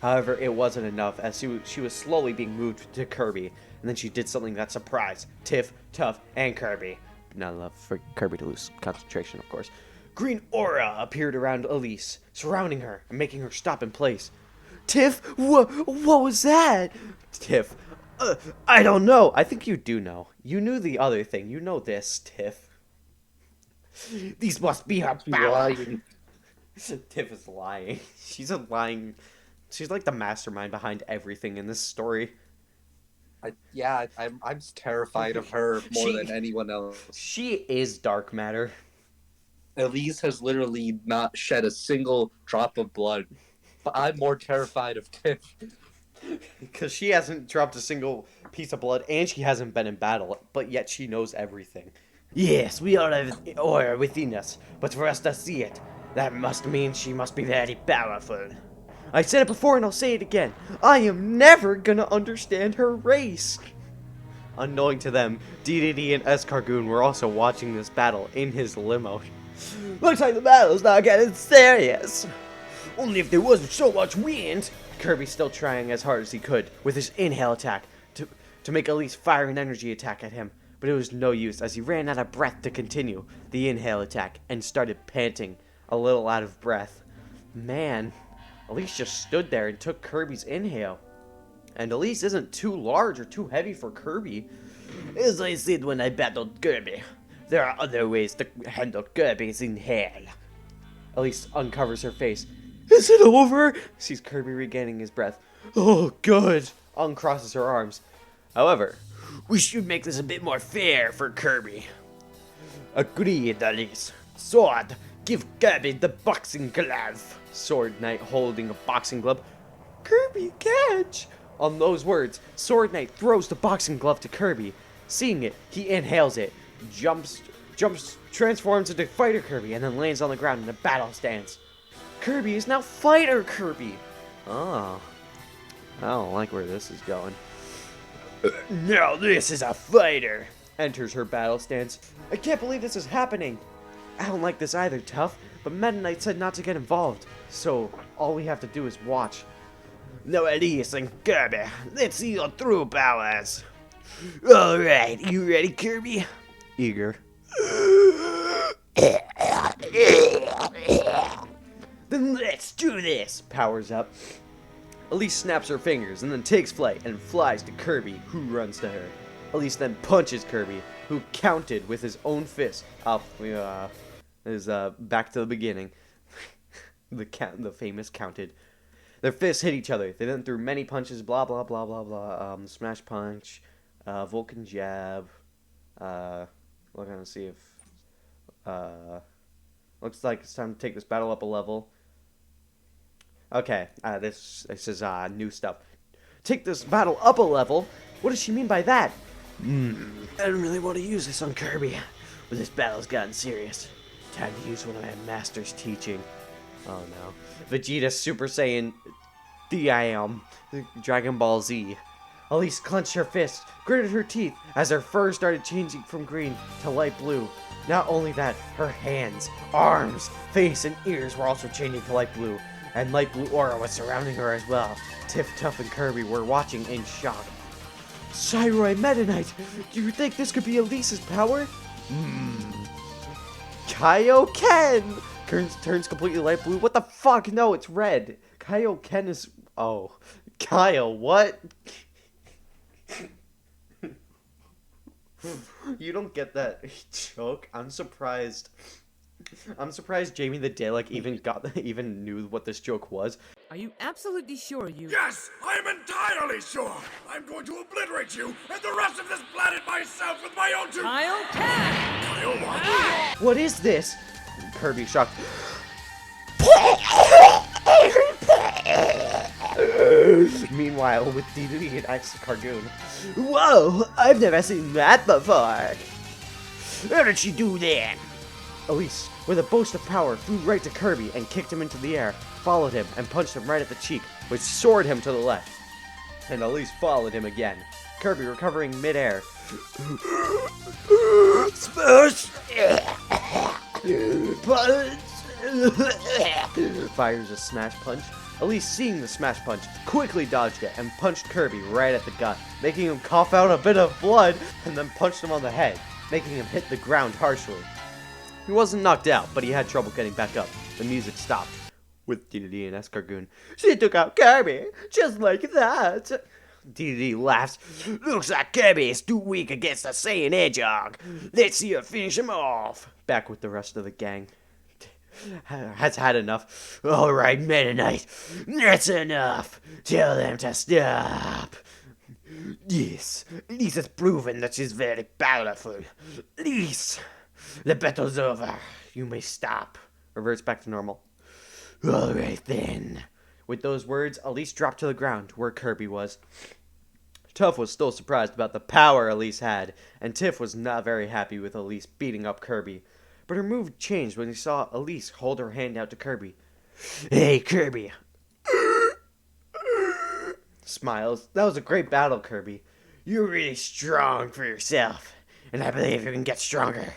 However, it wasn't enough, as she was slowly being moved to Kirby, and then she did something that surprised Tiff, Tuff, and Kirby. Not enough for Kirby to lose concentration, of course. Green aura appeared around Elise, surrounding her and making her stop in place. Tiff, what was that? Tiff, I don't know. I think you do know. You knew the other thing. You know this, Tiff. These must be her power. Tiff is lying. She's a lying... She's like the mastermind behind everything in this story. I'm terrified of her more than anyone else. She is dark matter. Elise has literally not shed a single drop of blood. But I'm more terrified of Tiff. Because she hasn't dropped a single piece of blood, and she hasn't been in battle, but yet she knows everything. Yes, we all have aura within us, but for us to see it, that must mean she must be very powerful. I said it before and I'll say it again. I am never gonna understand her race. Unknowing to them, DDD and Escargoon were also watching this battle in his limo. Looks like the battle's not getting serious. Only if there wasn't so much wind. Kirby still trying as hard as he could with his inhale attack to make Elise fire an energy attack at him, but it was no use as he ran out of breath to continue the inhale attack and started panting, a little out of breath. Man, Elise just stood there and took Kirby's inhale. And Elise isn't too large or too heavy for Kirby. As I said when I battled Kirby, there are other ways to handle Kirby's inhale. Elise uncovers her face. Is it over? Sees Kirby regaining his breath. Oh, good. Uncrosses her arms. However, we should make this a bit more fair for Kirby. Agreed, Elise. Sword, give Kirby the boxing glove. Sword Knight holding a boxing glove. Kirby, catch! On those words, Sword Knight throws the boxing glove to Kirby. Seeing it, he inhales it, jumps, transforms into Fighter Kirby, and then lands on the ground in a battle stance. Kirby is now Fighter Kirby! Oh, I don't like where this is going. Now this is a fighter! Enters her battle stance. I can't believe this is happening! I don't like this either, Tough, but Meta Knight said not to get involved, so all we have to do is watch. Now Elise and Kirby, let's see your true powers. Alright, you ready, Kirby? Eager. Then let's do this! Powers up. Elise snaps her fingers and then takes flight and flies to Kirby, who runs to her. Elise then punches Kirby, who counted with his own fist. Back to the beginning. The famous counted. Their fists hit each other. They then threw many punches, blah, blah, blah, blah, blah. Smash punch, Vulcan jab. We're gonna see if... looks like it's time to take this battle up a level. Okay, this is new stuff. Take this battle up a level? What does she mean by that? I don't really want to use this on Kirby, but this battle's gotten serious. Time to use one of my master's teaching. Oh no. Vegeta Super Saiyan Dragon Ball Z. Elise clenched her fist, gritted her teeth as her fur started changing from green to light blue. Not only that, her hands, arms, face, and ears were also changing to light blue, and light blue aura was surrounding her as well. Tiff, Tuff, and Kirby were watching in shock. Shiroi Meta Knight, do you think this could be Elise's power? Kaioken! Turns completely light blue. What the fuck? No, it's red. Kaioken is... Oh. Kyle, what? You don't get that joke? I'm surprised. I'm surprised Jamie the Dalek even knew what this joke was. Are you absolutely sure you... Yes, I'm entirely sure. I'm going to obliterate you and the rest of this planet myself with my own two... Kaioken! What is this? Kirby shocked. Meanwhile, with DD and Ice Cargoon. Whoa, I've never seen that before. How did she do that? Elise, with a boast of power, flew right to Kirby and kicked him into the air, followed him, and punched him right at the cheek, which soared him to the left. And Elise followed him again, Kirby recovering midair. Smash! Punch! Fires a smash punch. Elise, seeing the smash punch, quickly dodged it and punched Kirby right at the gut, making him cough out a bit of blood, and then punched him on the head, making him hit the ground harshly. He wasn't knocked out, but he had trouble getting back up. The music stopped. With DDD and Escargoon. She took out Kirby, just like that. DDD laughs. Looks like Kirby is too weak against the Saiyan Hedgehog. Let's see her finish him off. Back with the rest of the gang. Has had enough. Alright, Meta Knight. That's enough. Tell them to stop. Yes, Elise has proven that she's very powerful. Elise, the battle's over. You may stop. Reverts back to normal. Alright then. With those words, Elise dropped to the ground where Kirby was. Tuff was still surprised about the power Elise had, and Tiff was not very happy with Elise beating up Kirby. But her mood changed when he saw Elise hold her hand out to Kirby. Hey, Kirby. Smiles. That was a great battle, Kirby. You're really strong for yourself, and I believe you can get stronger.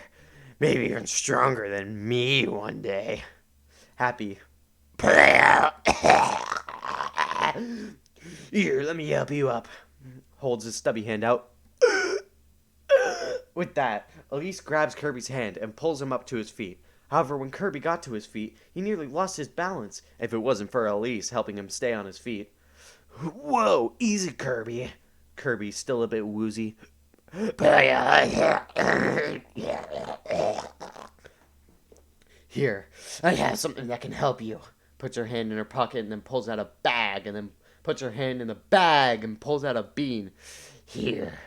Maybe even stronger than me one day. Happy. Here, let me help you up. Holds his stubby hand out. With that, Elise grabs Kirby's hand and pulls him up to his feet. However, when Kirby got to his feet, he nearly lost his balance, if it wasn't for Elise helping him stay on his feet. Whoa, easy, Kirby. Kirby's still a bit woozy. Here, I have something that can help you. Puts her hand in her pocket and then pulls out a bag, and then puts her hand in the bag and pulls out a bean. Here,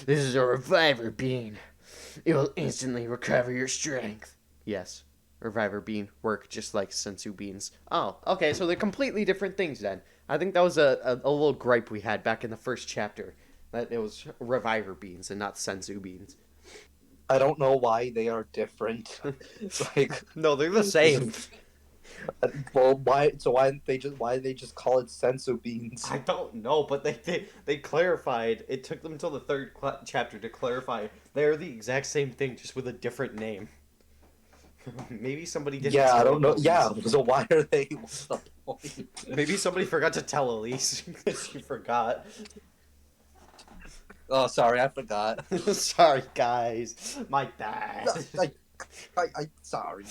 this is a reviver bean. It will instantly recover your strength. Yes, reviver bean work just like sensu beans. Oh, okay, so they're completely different things then. I think that was a little gripe we had back in the first chapter. That it was reviver beans and not sensu beans. I don't know why they are different. Like, no, they're the same. well, why? So why did they just call it sensu beans? I don't know, but they clarified. It took them until the third chapter to clarify they're the exact same thing, just with a different name. Maybe somebody didn't. Yeah, I tell don't know. Elise. Yeah, so why are they? What's the point? Maybe somebody forgot to tell Elise. She forgot. Oh, sorry, I forgot. Sorry, guys. My bad. I sorry,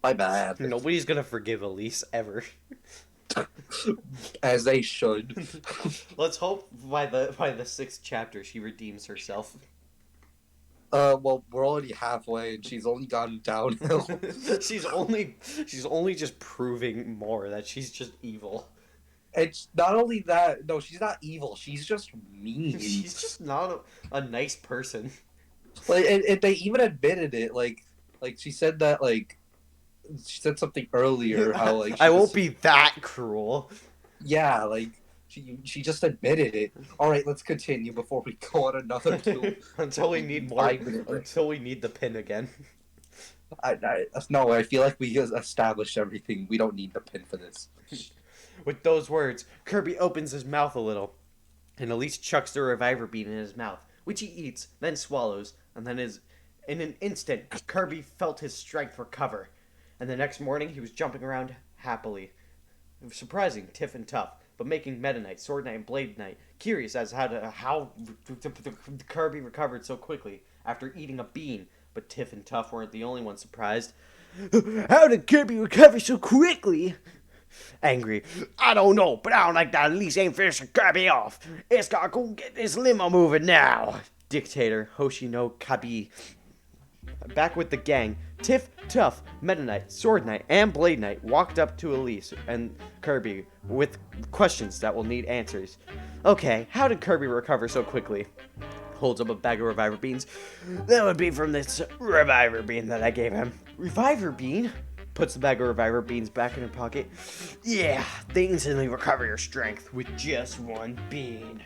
my bad. Nobody's gonna forgive Elise ever. As they should. Let's hope by the sixth chapter she redeems herself. Well, we're already halfway, and she's only gone downhill. she's only just proving more that she's just evil. It's not only that. No, she's not evil. She's just mean. She's just not a nice person. Like, and they even admitted it. Like she said that. Like, she said something earlier. How like I won't be that cruel. Yeah, like she just admitted it. All right, let's continue before we go on another two. Until we need more. Until we need the pin again. No, I feel like we established everything. We don't need the pin for this. With those words, Kirby opens his mouth a little, and Elise chucks the reviver bean in his mouth, which he eats, then swallows, and then in an instant, Kirby felt his strength recover, and the next morning he was jumping around happily. It was surprising Tiff and Tough, but making Meta Knight, Sword Knight, and Blade Knight curious as how Kirby recovered so quickly after eating a bean, but Tiff and Tough weren't the only ones surprised. How did Kirby recover so quickly? Angry. I don't know, but I don't like that Elise ain't finishing Kirby off. It's gotta go get this limo moving now. Dictator Hoshino Kabi. Back with the gang, Tiff, Tough, Meta Knight, Sword Knight, and Blade Knight walked up to Elise and Kirby with questions that will need answers. Okay, how did Kirby recover so quickly? Holds up a bag of Reviver Beans. That would be from this Reviver Bean that I gave him. Reviver Bean? Puts the bag of Reviver Beans back in her pocket. Yeah, they instantly recover your strength with just one bean.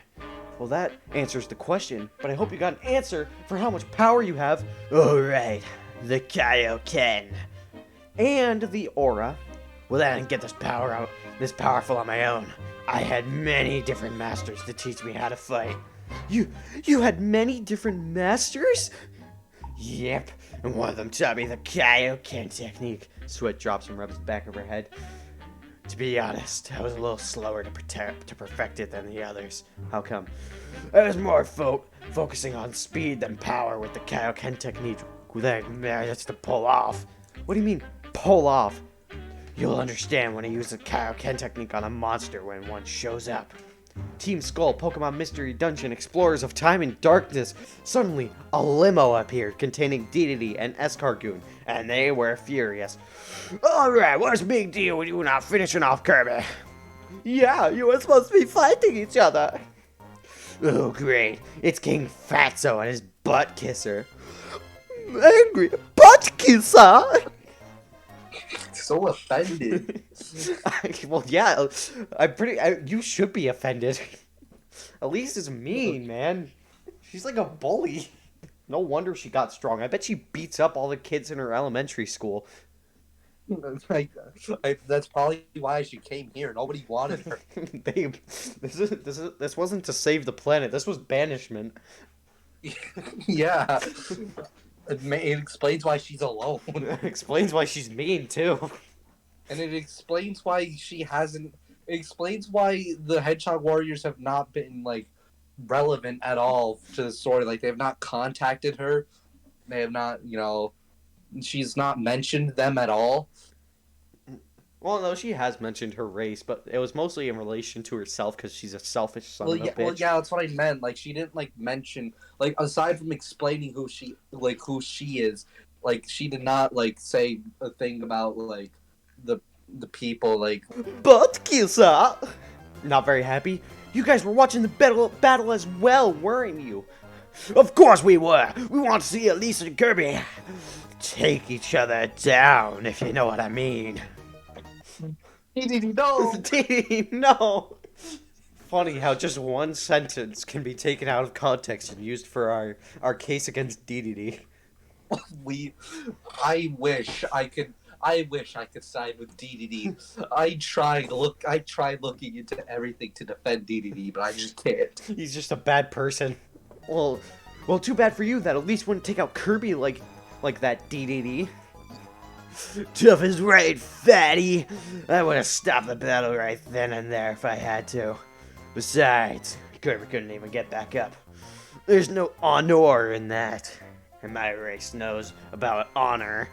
Well, that answers the question, but I hope you got an answer for how much power you have. Alright, the Kaioken. And the aura. Well, I didn't get this powerful on my own. I had many different masters to teach me how to fight. You had many different masters? Yep, and one of them taught me the Kaioken technique. Sweat drops and rubs the back of her head. To be honest, I was a little slower to perfect it than the others. How come? I was more focusing on speed than power with the Kaioken technique that I managed to pull off. What do you mean, pull off? You'll understand when I use the Kaioken technique on a monster when one shows up. Team Skull, Pokemon Mystery Dungeon, Explorers of Time and Darkness. Suddenly, a limo appeared containing Dedede and Escargoon, and they were furious. Alright, what's the big deal with you not finishing off Kirby? Yeah, you were supposed to be fighting each other. Oh, great. It's King Fatso and his butt kisser. Angry butt kisser? So offended. Well, yeah, you should be offended. Elise is mean, man. She's like a bully. No wonder she got strong. I bet she beats up all the kids in her elementary school. That's probably why she came here. Nobody wanted her. Babe, this wasn't to save the planet. This was banishment. Yeah. It explains why she's alone. It explains why she's mean, too. And it explains why she hasn't... It explains why the Hedgehog Warriors have not been, like, relevant at all to the story. Like, they have not contacted her. They have not, she's not mentioned them at all. Well, no, she has mentioned her race, but it was mostly in relation to herself because she's a selfish son of a bitch. Well, yeah, that's what I meant. Like, she didn't mention, aside from explaining who she is, she did not say a thing about the people But Kisa, not very happy. You guys were watching the battle as well, weren't you? Of course we were. We want to see Elise and Kirby take each other down, if you know what I mean. No. Funny how just one sentence can be taken out of context and used for our case against Dedede. I wish I could side with Dedede. I tried looking into everything to defend Dedede, but I just can't. He's just a bad person. Well, too bad for you that at least wouldn't take out Kirby like that Dedede. Tough as right, fatty. I would have stopped the battle right then and there if I had to. Besides, Kirby couldn't even get back up. There's no honor in that. And my race knows about honor.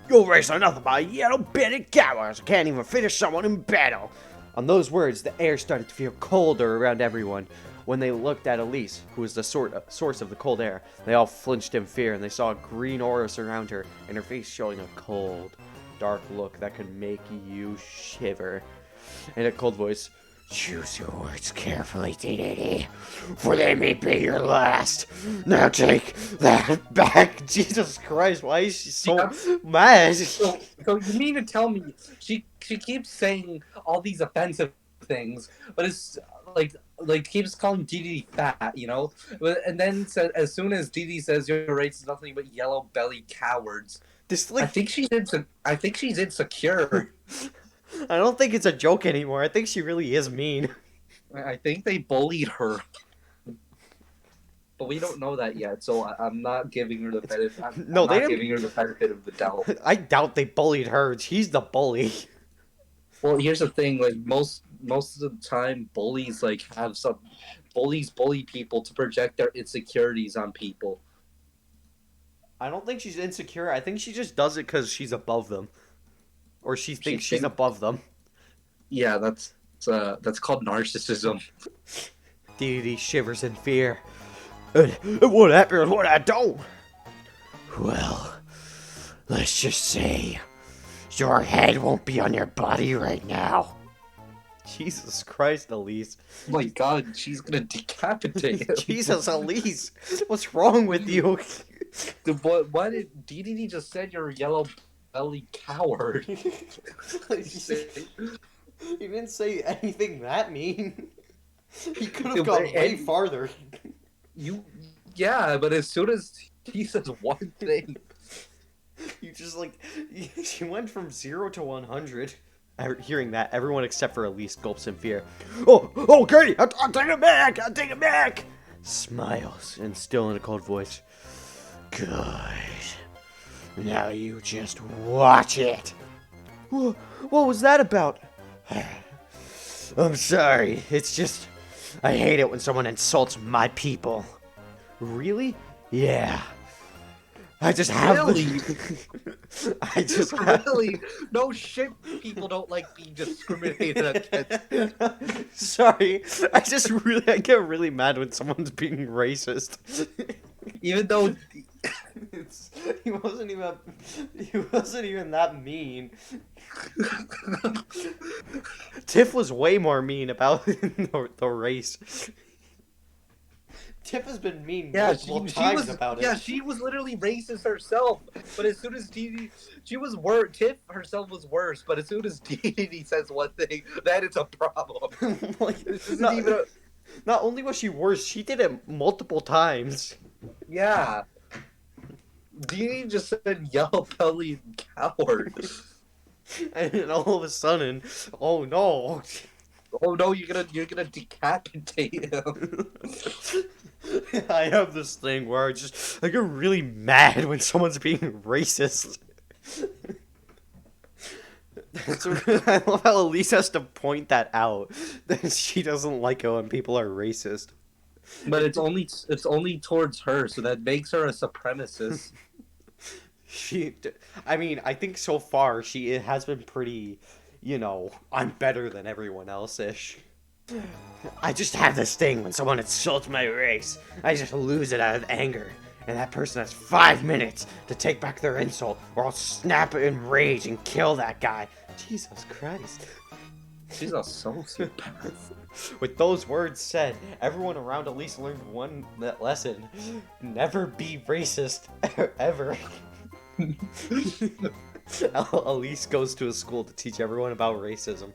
Your race are nothing but yellow-bearded cowards who can't even finish someone in battle. On those words, the air started to feel colder around everyone. When they looked at Elise, who was the source of the cold air, they all flinched in fear, and they saw a green aura surround her, and her face showing a cold, dark look that could make you shiver. In a cold voice, choose your words carefully, Dedede, for they may be your last. Now take that back. Jesus Christ, why is she so mad? So you mean to tell me she keeps saying all these offensive things, but it's keeps calling Dedede fat, and then as soon as Dedede says your race is nothing but yellow belly cowards, I think she's insecure. I don't think it's a joke anymore. I think she really is mean. I think they bullied her, but we don't know that yet. So I'm not giving her the benefit. Giving her the benefit of the doubt. I doubt they bullied her. She's the bully. Well, here's the thing: most of the time, bullies bully people to project their insecurities on people. I don't think she's insecure. I think she just does it because she's above them, or she thinks she's above them. Yeah, that's called narcissism. Dedede shivers in fear. What happened? What I don't? Well, let's just say your head won't be on your body right now. Jesus Christ, Elise. Oh my God, she's gonna decapitate him. Jesus, Elise. What's wrong with you? Why did DDD just said you're a yellow belly coward? He didn't say anything that mean. He could have gone way farther. Yeah, but as soon as he says one thing, You just like, she went from 0 to 100. Hearing that, everyone except for Elise gulps in fear. Oh, okay, I'll take it back, I'll take it back. Smiles, and still in a cold voice. Good. Now you just watch it. What was that about? I'm sorry, it's just, I hate it when someone insults my people. Really? Yeah. I just have really? I just have... Really? No shit, people don't like being discriminated against. Sorry, I get really mad when someone's being racist. Even though He wasn't even that mean. Tiff was way more mean about the race. Tiff has been mean multiple times about it. Yeah, she was literally racist herself. But as soon as DD, Tiff herself was worse. But as soon as DD says one thing, then it's a problem. Like, not only was she worse, she did it multiple times. Yeah. DD just said yellow belly coward. And then all of a sudden, oh no. Oh no, you're gonna decapitate him. I have this thing where I get really mad when someone's being racist. I love how Elise has to point that out, that she doesn't like it when people are racist. But it's only towards her, so that makes her a supremacist. I think so far she has been pretty, I'm better than everyone else-ish. I just have this thing when someone insults my race. I just lose it out of anger. And that person has 5 minutes to take back their insult, or I'll snap in rage and kill that guy. Jesus Christ. She's a sociopath. With those words said, everyone around Elise learned one lesson. Never be racist, ever. Elise goes to a school to teach everyone about racism.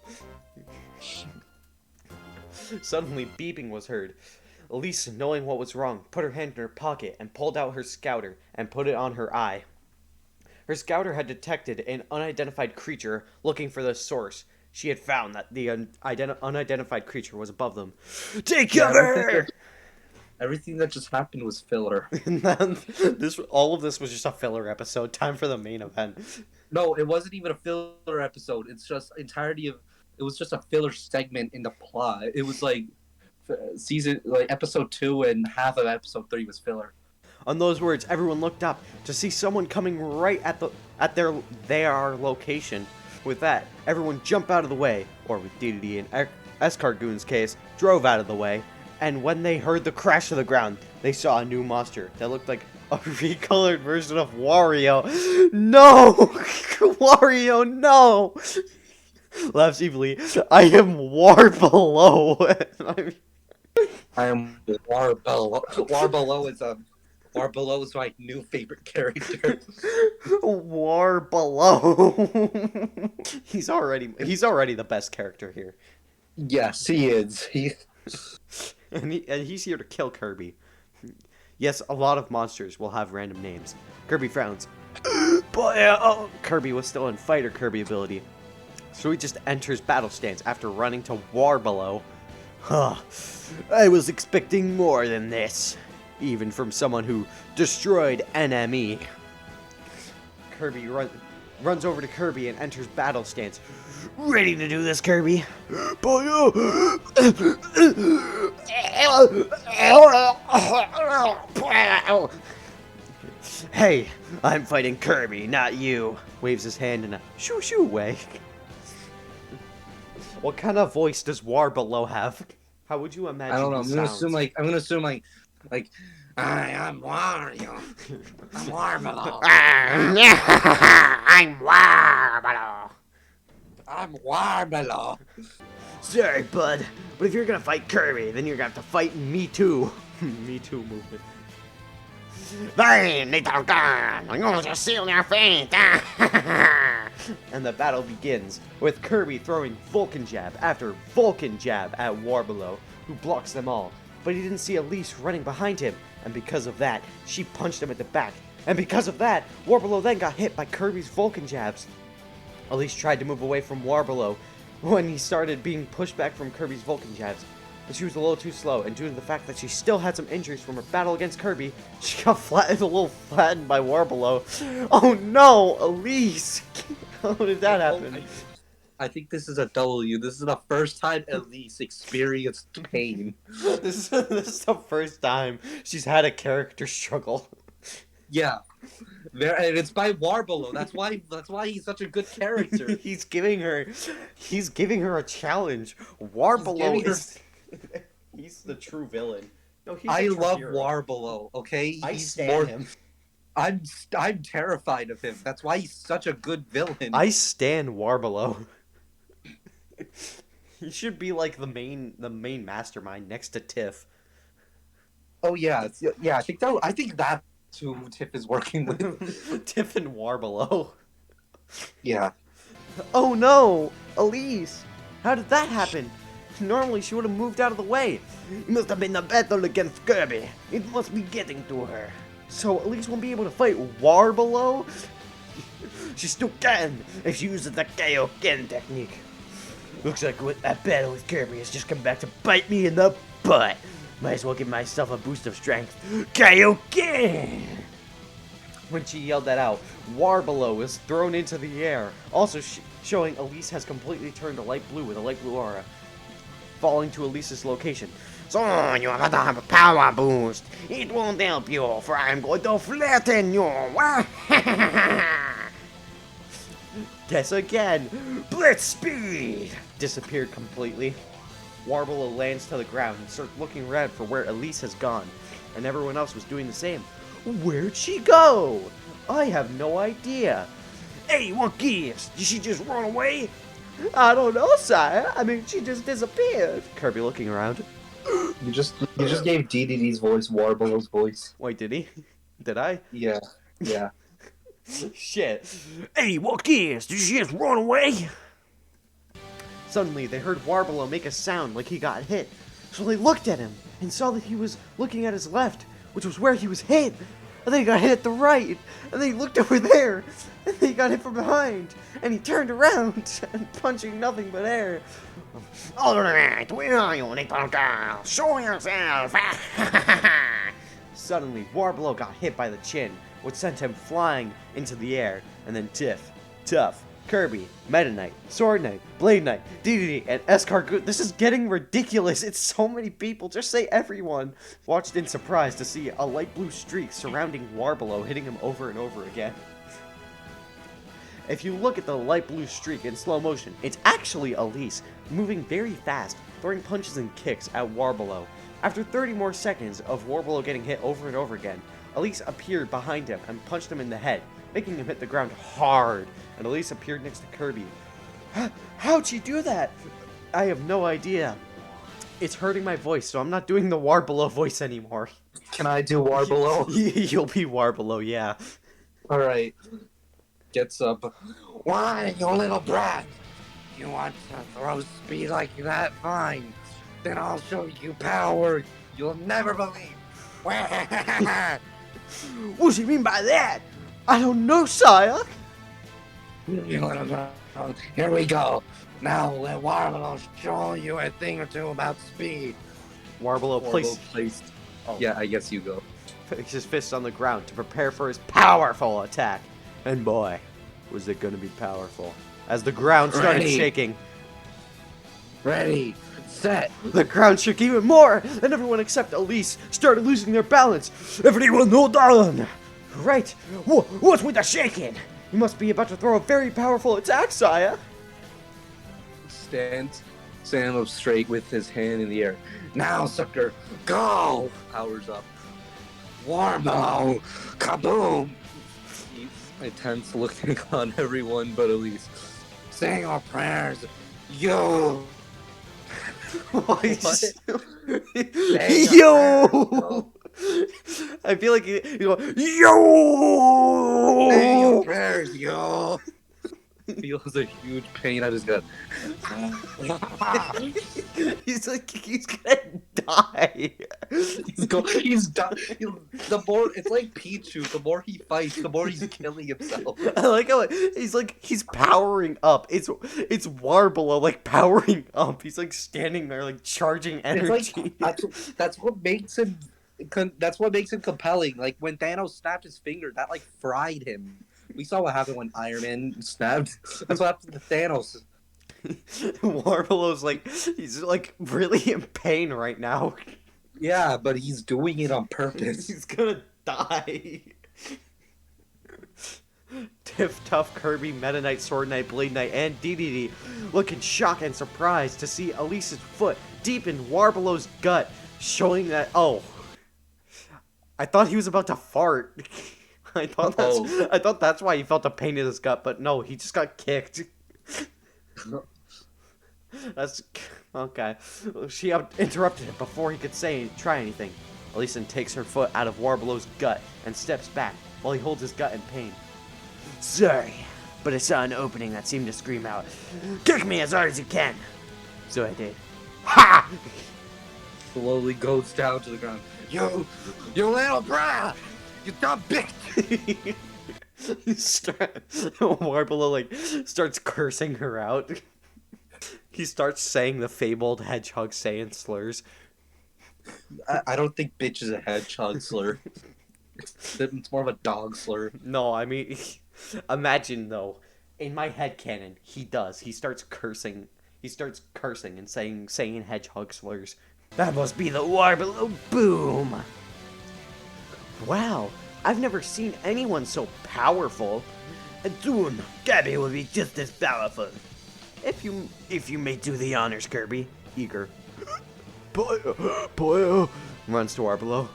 Suddenly, beeping was heard. Elise, knowing what was wrong, put her hand in her pocket and pulled out her scouter and put it on her eye. Her scouter had detected an unidentified creature looking for the source. She had found that the unidentified creature was above them. Take cover! Everything that just happened was filler. All of this was just a filler episode. Time for the main event. No, it wasn't even a filler episode. It's just it was just a filler segment in the plot. It was like episode 2 and half of episode 3 was filler. On those words, everyone looked up to see someone coming right at their location. With that, everyone jumped out of the way, or with DDD and Escargoon's case, drove out of the way. And when they heard the crash to the ground, they saw a new monster that looked like a recolored version of Wario. No! Wario, no! Laughs evilly. I am Warbelow. I am Warbelow. Warbelow is my new favorite character. Warbelow. He's already the best character here. Yes, he is. And he's here to kill Kirby. Yes, a lot of monsters will have random names. Kirby frowns. But Kirby was still in Fighter Kirby ability. So he just enters battle stance after running to Warbelow. Huh. I was expecting more than this. Even from someone who destroyed NME. Kirby runs over to Kirby and enters battle stance. Ready to do this, Kirby? Hey, I'm fighting Kirby, not you. Waves his hand in a shoo-shoo way. What kind of voice does Warbelow have? How would you imagine? I don't know. I'm gonna assume like I'm Wario. I'm Warbelow. I'm Warbelow. I'm Warbelow. Sorry, bud, but if you're gonna fight Kirby, then you're gonna have to fight Me Too. Me Too movement. Fine, little girl. I'm going to seal your fate. And the battle begins, with Kirby throwing Vulcan jab after Vulcan jab at Warbelow, who blocks them all. But he didn't see Elise running behind him, and because of that, she punched him at the back. And because of that, Warbelow then got hit by Kirby's Vulcan jabs. Elise tried to move away from Warbelow when he started being pushed back from Kirby's Vulcan jabs. But she was a little too slow, and due to the fact that she still had some injuries from her battle against Kirby, she got flattened, a little flattened by Warbelow. Oh no, Elise! How did that happen? I think this is a W. This is the first time Elise experienced pain. This is the first time she's had a character struggle. Yeah. And it's by Warbelow. That's why he's such a good character. He's giving her a challenge. Warbelow is he's the true villain. No, he's I the true love hero. Warbelow, okay? I He's stand him. I'm terrified of him. That's why he's such a good villain. I stand Warbelow. He should be like the main mastermind next to Tiff. Oh yeah, I think that's who Tiff is working with. Tiff and Warbelow. Yeah. Oh no! Elise! How did that happen? Normally she would have moved out of the way. It must have been the battle against Kirby. It must be getting to her. So Elise won't be able to fight Warbelow? She still can if she uses the Kaioken technique. Looks like that battle with Kirby has just come back to bite me in the butt. Might as well give myself a boost of strength. Kaioken! When she yelled that out, Warbelow was thrown into the air, also showing Elise has completely turned to light blue with a light blue aura, falling to Elise's location. So you have to have a power boost. It won't help you, for I'm going to flatten you. Guess again! Blitz speed! Disappeared completely. Warbelow lands to the ground and starts looking around for where Elise has gone, and everyone else was doing the same. Where'd she go? I have no idea. Hey, what gives? Did she just run away? I don't know, sire. I mean, she just disappeared. Kirby looking around. You just gave DDD's voice Warbelow's voice. Wait, did he? Did I? Yeah. Shit. Hey, what gives? Did she just run away? Suddenly, they heard Warbelow make a sound like he got hit. So they looked at him and saw that he was looking at his left, which was where he was hit. And then he got hit at the right. And then he looked over there. And then he got hit from behind. And he turned around and punching nothing but air. All right, where are you, little girl? Show yourself! Suddenly, Warbelow got hit by the chin, which sent him flying into the air. And then Tiff, Tuff, Kirby, Meta Knight, Sword Knight, Blade Knight, DDD, and Escargot. This is getting ridiculous. It's so many people. Just say everyone. Watched in surprise to see a light blue streak surrounding Warbelow, hitting him over and over again. If you look at the light blue streak in slow motion, it's actually Elise, moving very fast, throwing punches and kicks at Warbelow. After 30 more seconds of Warbelow getting hit over and over again, Elise appeared behind him and punched him in the head, making him hit the ground hard, and Elise appeared next to Kirby. How'd she do that? I have no idea. It's hurting my voice, so I'm not doing the Warbelow voice anymore. Can I do Warbelow? You'll be Warbelow, yeah. Alright. Gets up. Why, you little brat? You want to throw speed like that? Fine. Then I'll show you power you'll never believe. What do you mean by that? I don't know, sire. You little girl. Here we go. Now let Warbelow show you a thing or two about speed. Warbelow placed Oh. Yeah, I guess you go. his fist on the ground to prepare for his powerful attack. And boy, was it going to be powerful. As the ground started Ready. shaking, Ready, set. the ground shook even more, and everyone except Elise started losing their balance. Everyone hold on! Right, What's with the shaking? you must be about to throw a very powerful attack, sire. Stand up straight with his hand in the air. Now, sucker, go! Powers up. Warbelow, kaboom! He's intense looking on everyone but Elise. Say your prayers, you! What? Yo! I feel like you go, yo! prayers, yo. Feels a huge pain at his gut. He's like, he's gonna die. He's done. The more it's like Pichu. The more he fights, the more he's killing himself. I like how he's powering up. It's Warbelow like powering up. He's like standing there like charging It's energy. like that's what makes him. That's what makes him compelling. Like when Thanos snapped his finger, that like fried him. We saw what happened when Iron Man snapped. That's what happened to Thanos. Warbelow's like he's like really in pain right now. Yeah, but he's doing it on purpose. He's gonna die. Tiff, Tough, Kirby, Meta Knight, Sword Knight, Blade Knight, and DDD look in shock and surprise to see Elise's foot deep in Warbelow's gut, showing that, oh, I thought he was about to fart. I thought that's why he felt a pain in his gut, but no, he just got kicked. That's okay. She interrupted him before he could try anything. Elise takes her foot out of Warbelow's gut and steps back while he holds his gut in pain. Sorry, but I saw an opening that seemed to scream out, "Kick me as hard as you can!" So I did. Ha! Slowly goes down to the ground. You little brat! You dumb bitch! Warbelow like starts cursing her out. He starts saying the fabled hedgehog Saiyan slurs. I don't think bitch is a hedgehog slur. It's more of a dog slur. No, I mean, imagine though. In my headcanon, he does. He starts cursing. He starts cursing and saying hedgehog slurs. That must be the Warbelow boom! Wow, I've never seen anyone so powerful. And soon, Gabby will be just as powerful. If you may do the honors, Kirby. Eager. Boy, runs to Warbelow.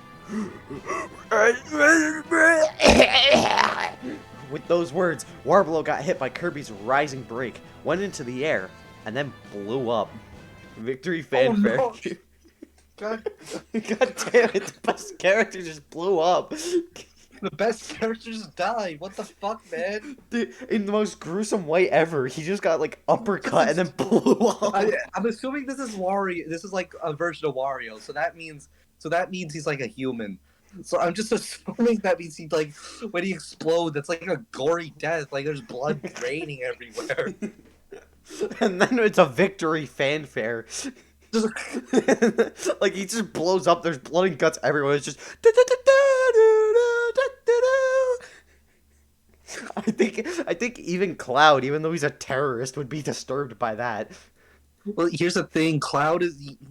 With those words, Warbelow got hit by Kirby's rising break, went into the air, and then blew up. Victory fanfare. Oh, no. God. God damn it, the best character just blew up. The best characters died. What the fuck, man? Dude, in the most gruesome way ever, he just got like uppercut and then blew up. I'm assuming this is Wario. This is like a version of Wario. So that means he's like a human. So I'm just assuming that means he like when he explodes, it's like a gory death. Like there's blood raining everywhere. And then it's a victory fanfare. Like he just blows up. There's blood and guts everywhere. It's just. I think even Cloud, even though he's a terrorist, would be disturbed by that. Well, here's the thing.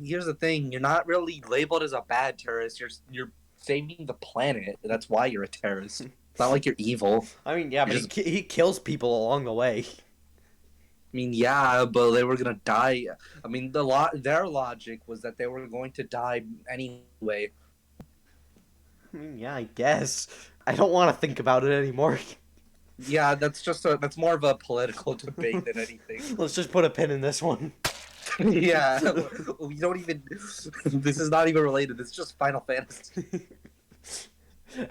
Here's the thing. You're not really labeled as a bad terrorist. You're saving the planet. That's why you're a terrorist. It's not like you're evil. I mean, yeah, but he kills people along the way. I mean, yeah, but they were gonna die. I mean, their logic was that they were going to die anyway. I mean, yeah, I guess. I don't want to think about it anymore. Yeah, that's more of a political debate than anything. Let's just put a pin in this one. Yeah, we don't even. This is not even related. It's just Final Fantasy.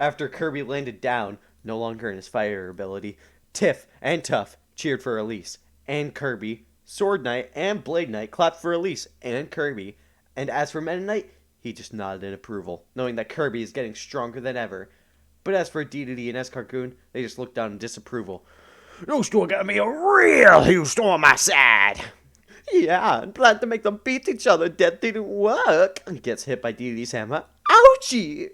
After Kirby landed down, no longer in his fighter ability, Tiff and Tough cheered for Elise, and Kirby, Sword Knight, and Blade Knight clapped for Elise and Kirby, and as for Meta Knight, he just nodded in approval, knowing that Kirby is getting stronger than ever. But as for DDD and S-Carcoon, they just looked down in disapproval. You still got me a real Houston on my side. Yeah, and planned to make them beat each other. That didn't work. Gets hit by DDD's hammer. Ouchie!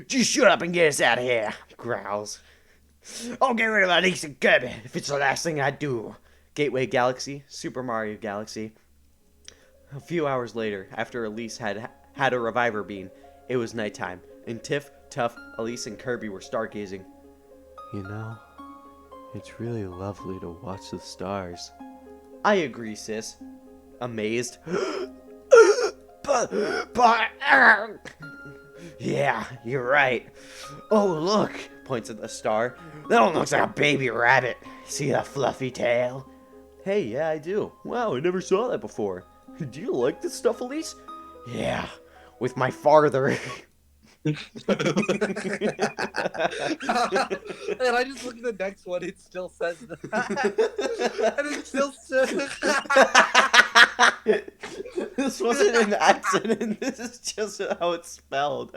Just shut up and get us out of here. Growls. I'll get rid of Elise and Kirby if it's the last thing I do. Gateway Galaxy, Super Mario Galaxy. A few hours later, after Elise had a reviver beam, it was nighttime, and Tiff, Tough, Elise, and Kirby were stargazing. You know, it's really lovely to watch the stars. I agree, sis. Amazed. but, yeah, you're right. Oh, look, Points at the star. that one looks like a baby rabbit. See that fluffy tail? Hey, yeah, I do. Wow, I never saw that before. Do you like this stuff, Elise? Yeah, with my farther. And I just look at the next one, it still says that. And it still says This wasn't an accident, this is just how it's spelled.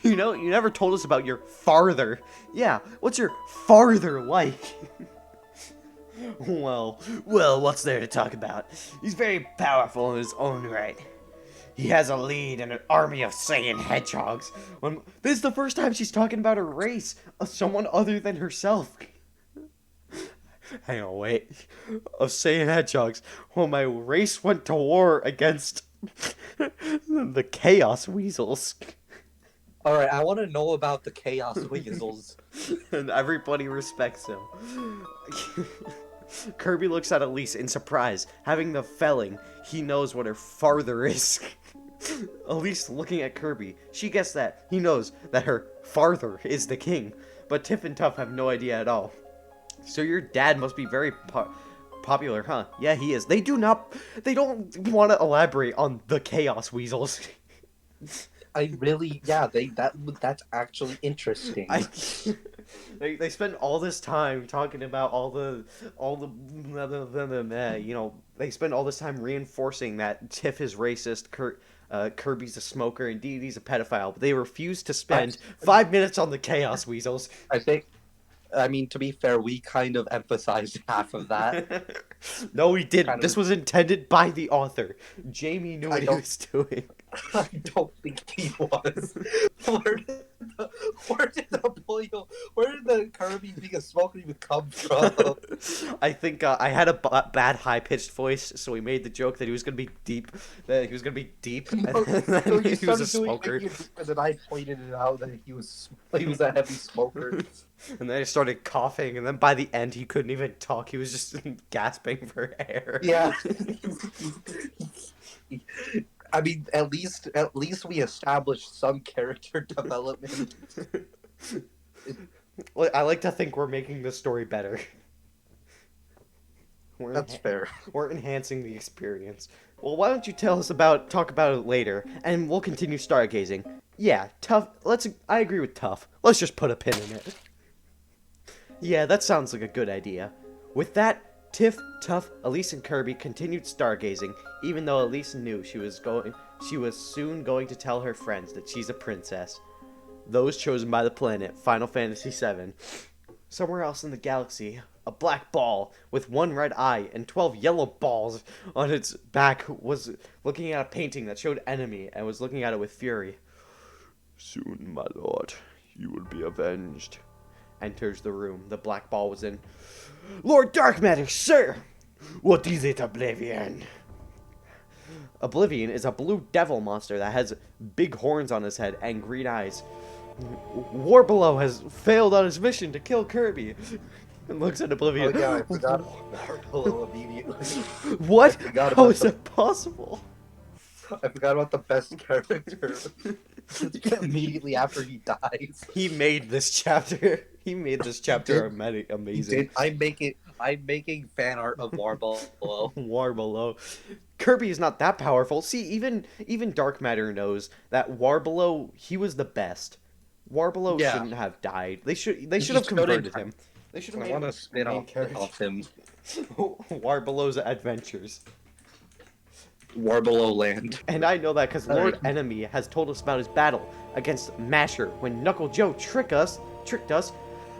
You know, you never told us about your farther. Yeah, what's your farther like? Well, What's there to talk about? He's very powerful in his own right. He has a lead and an army of Saiyan hedgehogs. this is the first time she's talking about her race, someone other than herself. Hang on, wait. Of Saiyan hedgehogs. Well, my race went to war against the Chaos Weasels. Alright, I want to know about the Chaos Weasels. And everybody respects him. Kirby looks at Elise in surprise, having the feeling he knows what her farther is. Elise looking at Kirby, she gets that he knows that her farther is the king, but Tiff and Tuff have no idea at all. So your dad must be very popular, huh? Yeah, he is. They don't want to elaborate on the Chaos Weasels. That's actually interesting. They spend all this time talking about all the they spend all this time reinforcing that Tiff is racist, Kirby's a smoker, and Dee Dee's a pedophile, but they refuse to spend 5 minutes on the Chaos Weasels. I mean, to be fair, we kind of emphasized half of that. No, we didn't. This was intended by the author. Jamie knew what he was doing. I don't think he was. Where did the Kirby being a smoker even come from? I think I had a bad high-pitched voice, so we made the joke that he was gonna be deep. And then he was a smoker. And then I pointed it out that he was a heavy smoker. And then I started coughing, and then by the end he couldn't even talk. He was just gasping for air. Yeah. I mean, at least we established some character development. I like to think we're making the story better. That's fair. We're enhancing the experience. Well, why don't you talk about it later, and we'll continue stargazing. Yeah, Tough. I agree with Tough. Let's just put a pin in it. Yeah, that sounds like a good idea. With that, Tiff, Tough, Elise, and Kirby continued stargazing, even though Elise knew she was soon going to tell her friends that she's a princess. Those chosen by the planet, Final Fantasy VII. Somewhere else in the galaxy, a black ball with one red eye and 12 yellow balls on its back was looking at a painting that showed enemy and was looking at it with fury. Soon, my lord, you will be avenged. Enters the room the black ball was in. Lord Dark Matter, sir! What is it, Oblivion? Oblivion is a blue devil monster that has big horns on his head and green eyes. Warbelow has failed on his mission to kill Kirby. And looks at Oblivion. Oh yeah, I forgot Warbelow immediately. What? How is that possible? I forgot about the best character. Immediately after he dies. He made this chapter. He made this chapter amazing. I'm making fan art of Warbelow. Warbelow. Kirby is not that powerful. See, even Dark Matter knows that Warbelow, he was the best. Warbelow shouldn't have died. They should have converted him. They should have made him a spin-off of him. Warbelow's Adventures. Warbelow Land. And I know that because Lord Enemy has told us about his battle against Masher when Knuckle Joe tricked us.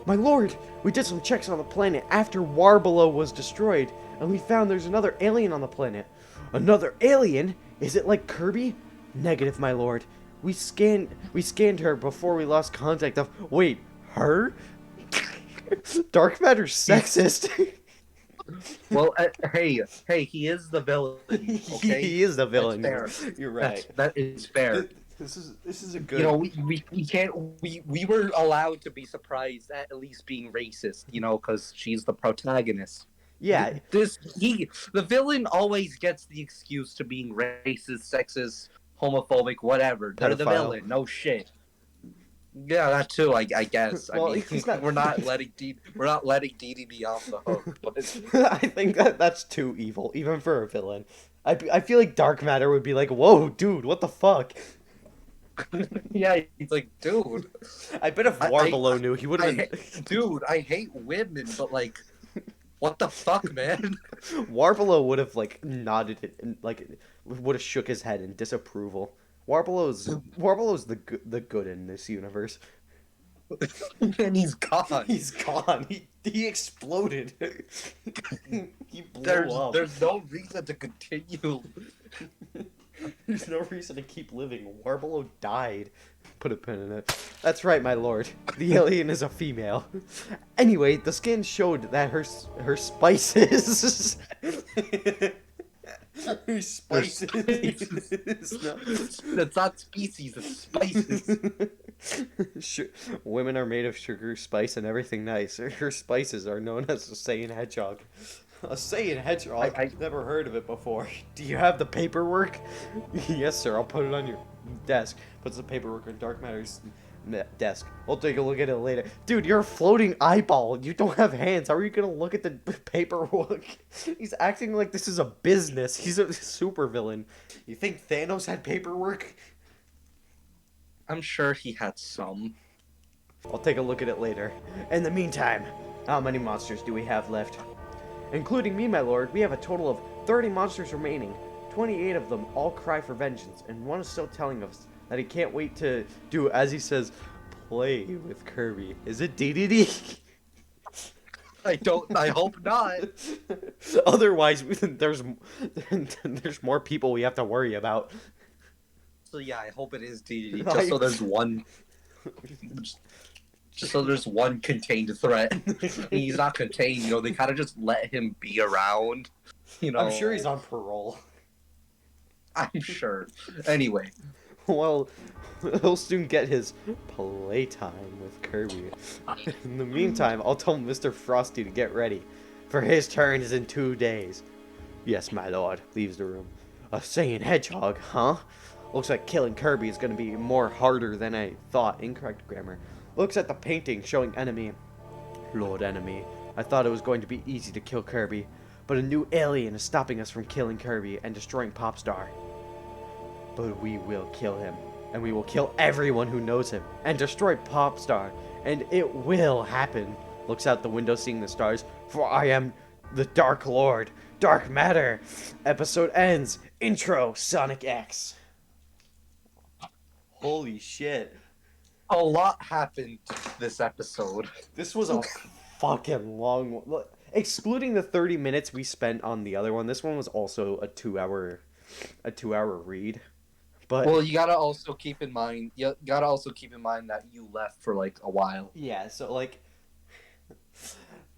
My lord, we did some checks on the planet after Warbelow was destroyed, and we found there's another alien on the planet. Another alien? Is it like Kirby? Negative, my lord. We scanned her before we lost contact of. Wait, her? Dark Matter's sexist. Well, hey, he is the villain. Okay? He is the villain. That's fair. You're right. That is fair. This is a good. You know, we were allowed to be surprised at Elise being racist. You know, because she's the protagonist. Yeah. The villain always gets the excuse to being racist, sexist, homophobic, whatever. They're the Pedophile. villain. No shit. Yeah, that too. I guess. Well, I mean, he's not- we're not letting DDD off the hook. But I think that's too evil, even for a villain. I feel like Dark Matter would be like, whoa, dude, what the fuck? yeah, he's like, dude, I bet if I- Warbelow knew, he would I have been. dude, I hate women, but like, what the fuck, man? Warbelow would have like nodded it and like would have shook his head in disapproval. Warbelow's the good in this universe. And he's gone. He's gone. He exploded. He blew up. There's no reason to continue. There's no reason to keep living. Warbelow died. Put a pin in it. That's right, my lord. The alien is a female. Anyway, the scan showed that her spices. Her spices. No. That's not species, it's spices. Women are made of sugar, spice, and everything nice. Her spices are known as a Saiyan hedgehog. A Saiyan hedgehog? I've never heard of it before. Do you have the paperwork? Yes, sir. I'll put it on your desk. Puts the paperwork on Dark Matter's desk. We'll take a look at it later. Dude, you're a floating eyeball. You don't have hands. How are you gonna look at the paperwork? He's acting like this is a business. He's a supervillain. You think Thanos had paperwork? I'm sure he had some. I'll take a look at it later. In the meantime, how many monsters do we have left? Including me, my lord, we have a total of 30 monsters remaining. 28 of them all cry for vengeance, and one is still telling us that he can't wait to do, as he says, play with Kirby. Is it DDD? I hope not. Otherwise, there's more people we have to worry about. So yeah, I hope it is DDD, just so there's one. Just so there's one contained threat. He's not contained, you know, they kind of just let him be around, you know. I'm sure he's on parole. I'm sure. Anyway. Well, he'll soon get his playtime with Kirby. In the meantime, I'll tell Mr. Frosty to get ready, for his turn is in 2 days. Yes, my lord, leaves the room. A Saiyan hedgehog, huh? Looks like killing Kirby is going to be more harder than I thought. Incorrect grammar. Looks at the painting showing enemy. Lord enemy. I thought it was going to be easy to kill Kirby, but a new alien is stopping us from killing Kirby and destroying Popstar. But we will kill him, and we will kill everyone who knows him, and destroy Popstar, and it will happen. Looks out the window seeing the stars, for I am the Dark Lord. Dark Matter. Episode ends. Intro, Sonic X. Holy shit. A lot happened this episode. This was a fucking long one. Excluding the 30 minutes we spent on the other one, this one was also a 2-hour read. But Well, you gotta also keep in mind that you left for like a while. yeah, so like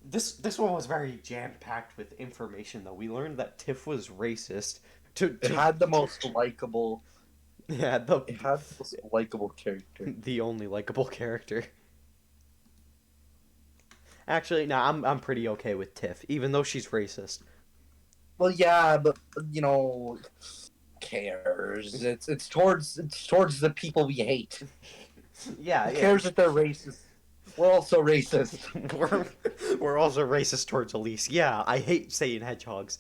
this one was very jam-packed with information though. We learned that Tiff was racist. It had the most likable Yeah, it had the most likable character. the only likable character. Actually, no, I'm pretty okay with Tiff, even though she's racist. Well, yeah, but you know, cares. It's towards the people we hate. Yeah, Who cares if they're racist? We're also racist. we're also racist towards Elise. Yeah, I hate Saiyan hedgehogs.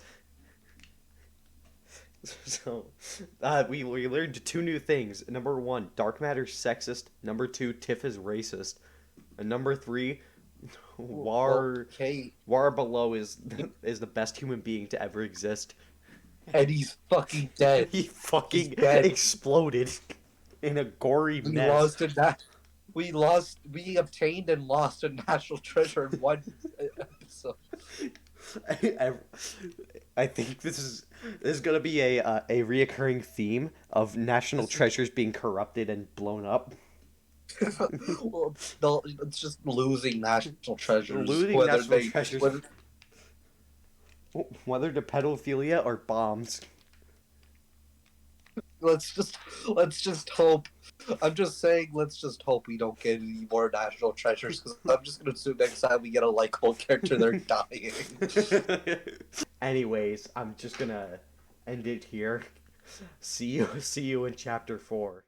So, we learned 2 new things. Number 1, Dark Matter's sexist. Number 2, Tiff is racist. And number 3, Okay. Warbelow is the best human being to ever exist. And he's fucking dead. He fucking dead. exploded in a gory mess. We obtained and lost a national treasure in one episode. I think this is gonna be a reoccurring theme of national treasures being corrupted and blown up. Well, it's just losing national treasures. Losing national treasures. Whether to pedophilia or bombs. Let's just hope. I'm just saying, let's just hope we don't get any more national treasures. Because I'm just gonna assume next time we get a likable character, they're dying. Anyways, I'm just gonna end it here. See you in chapter 4.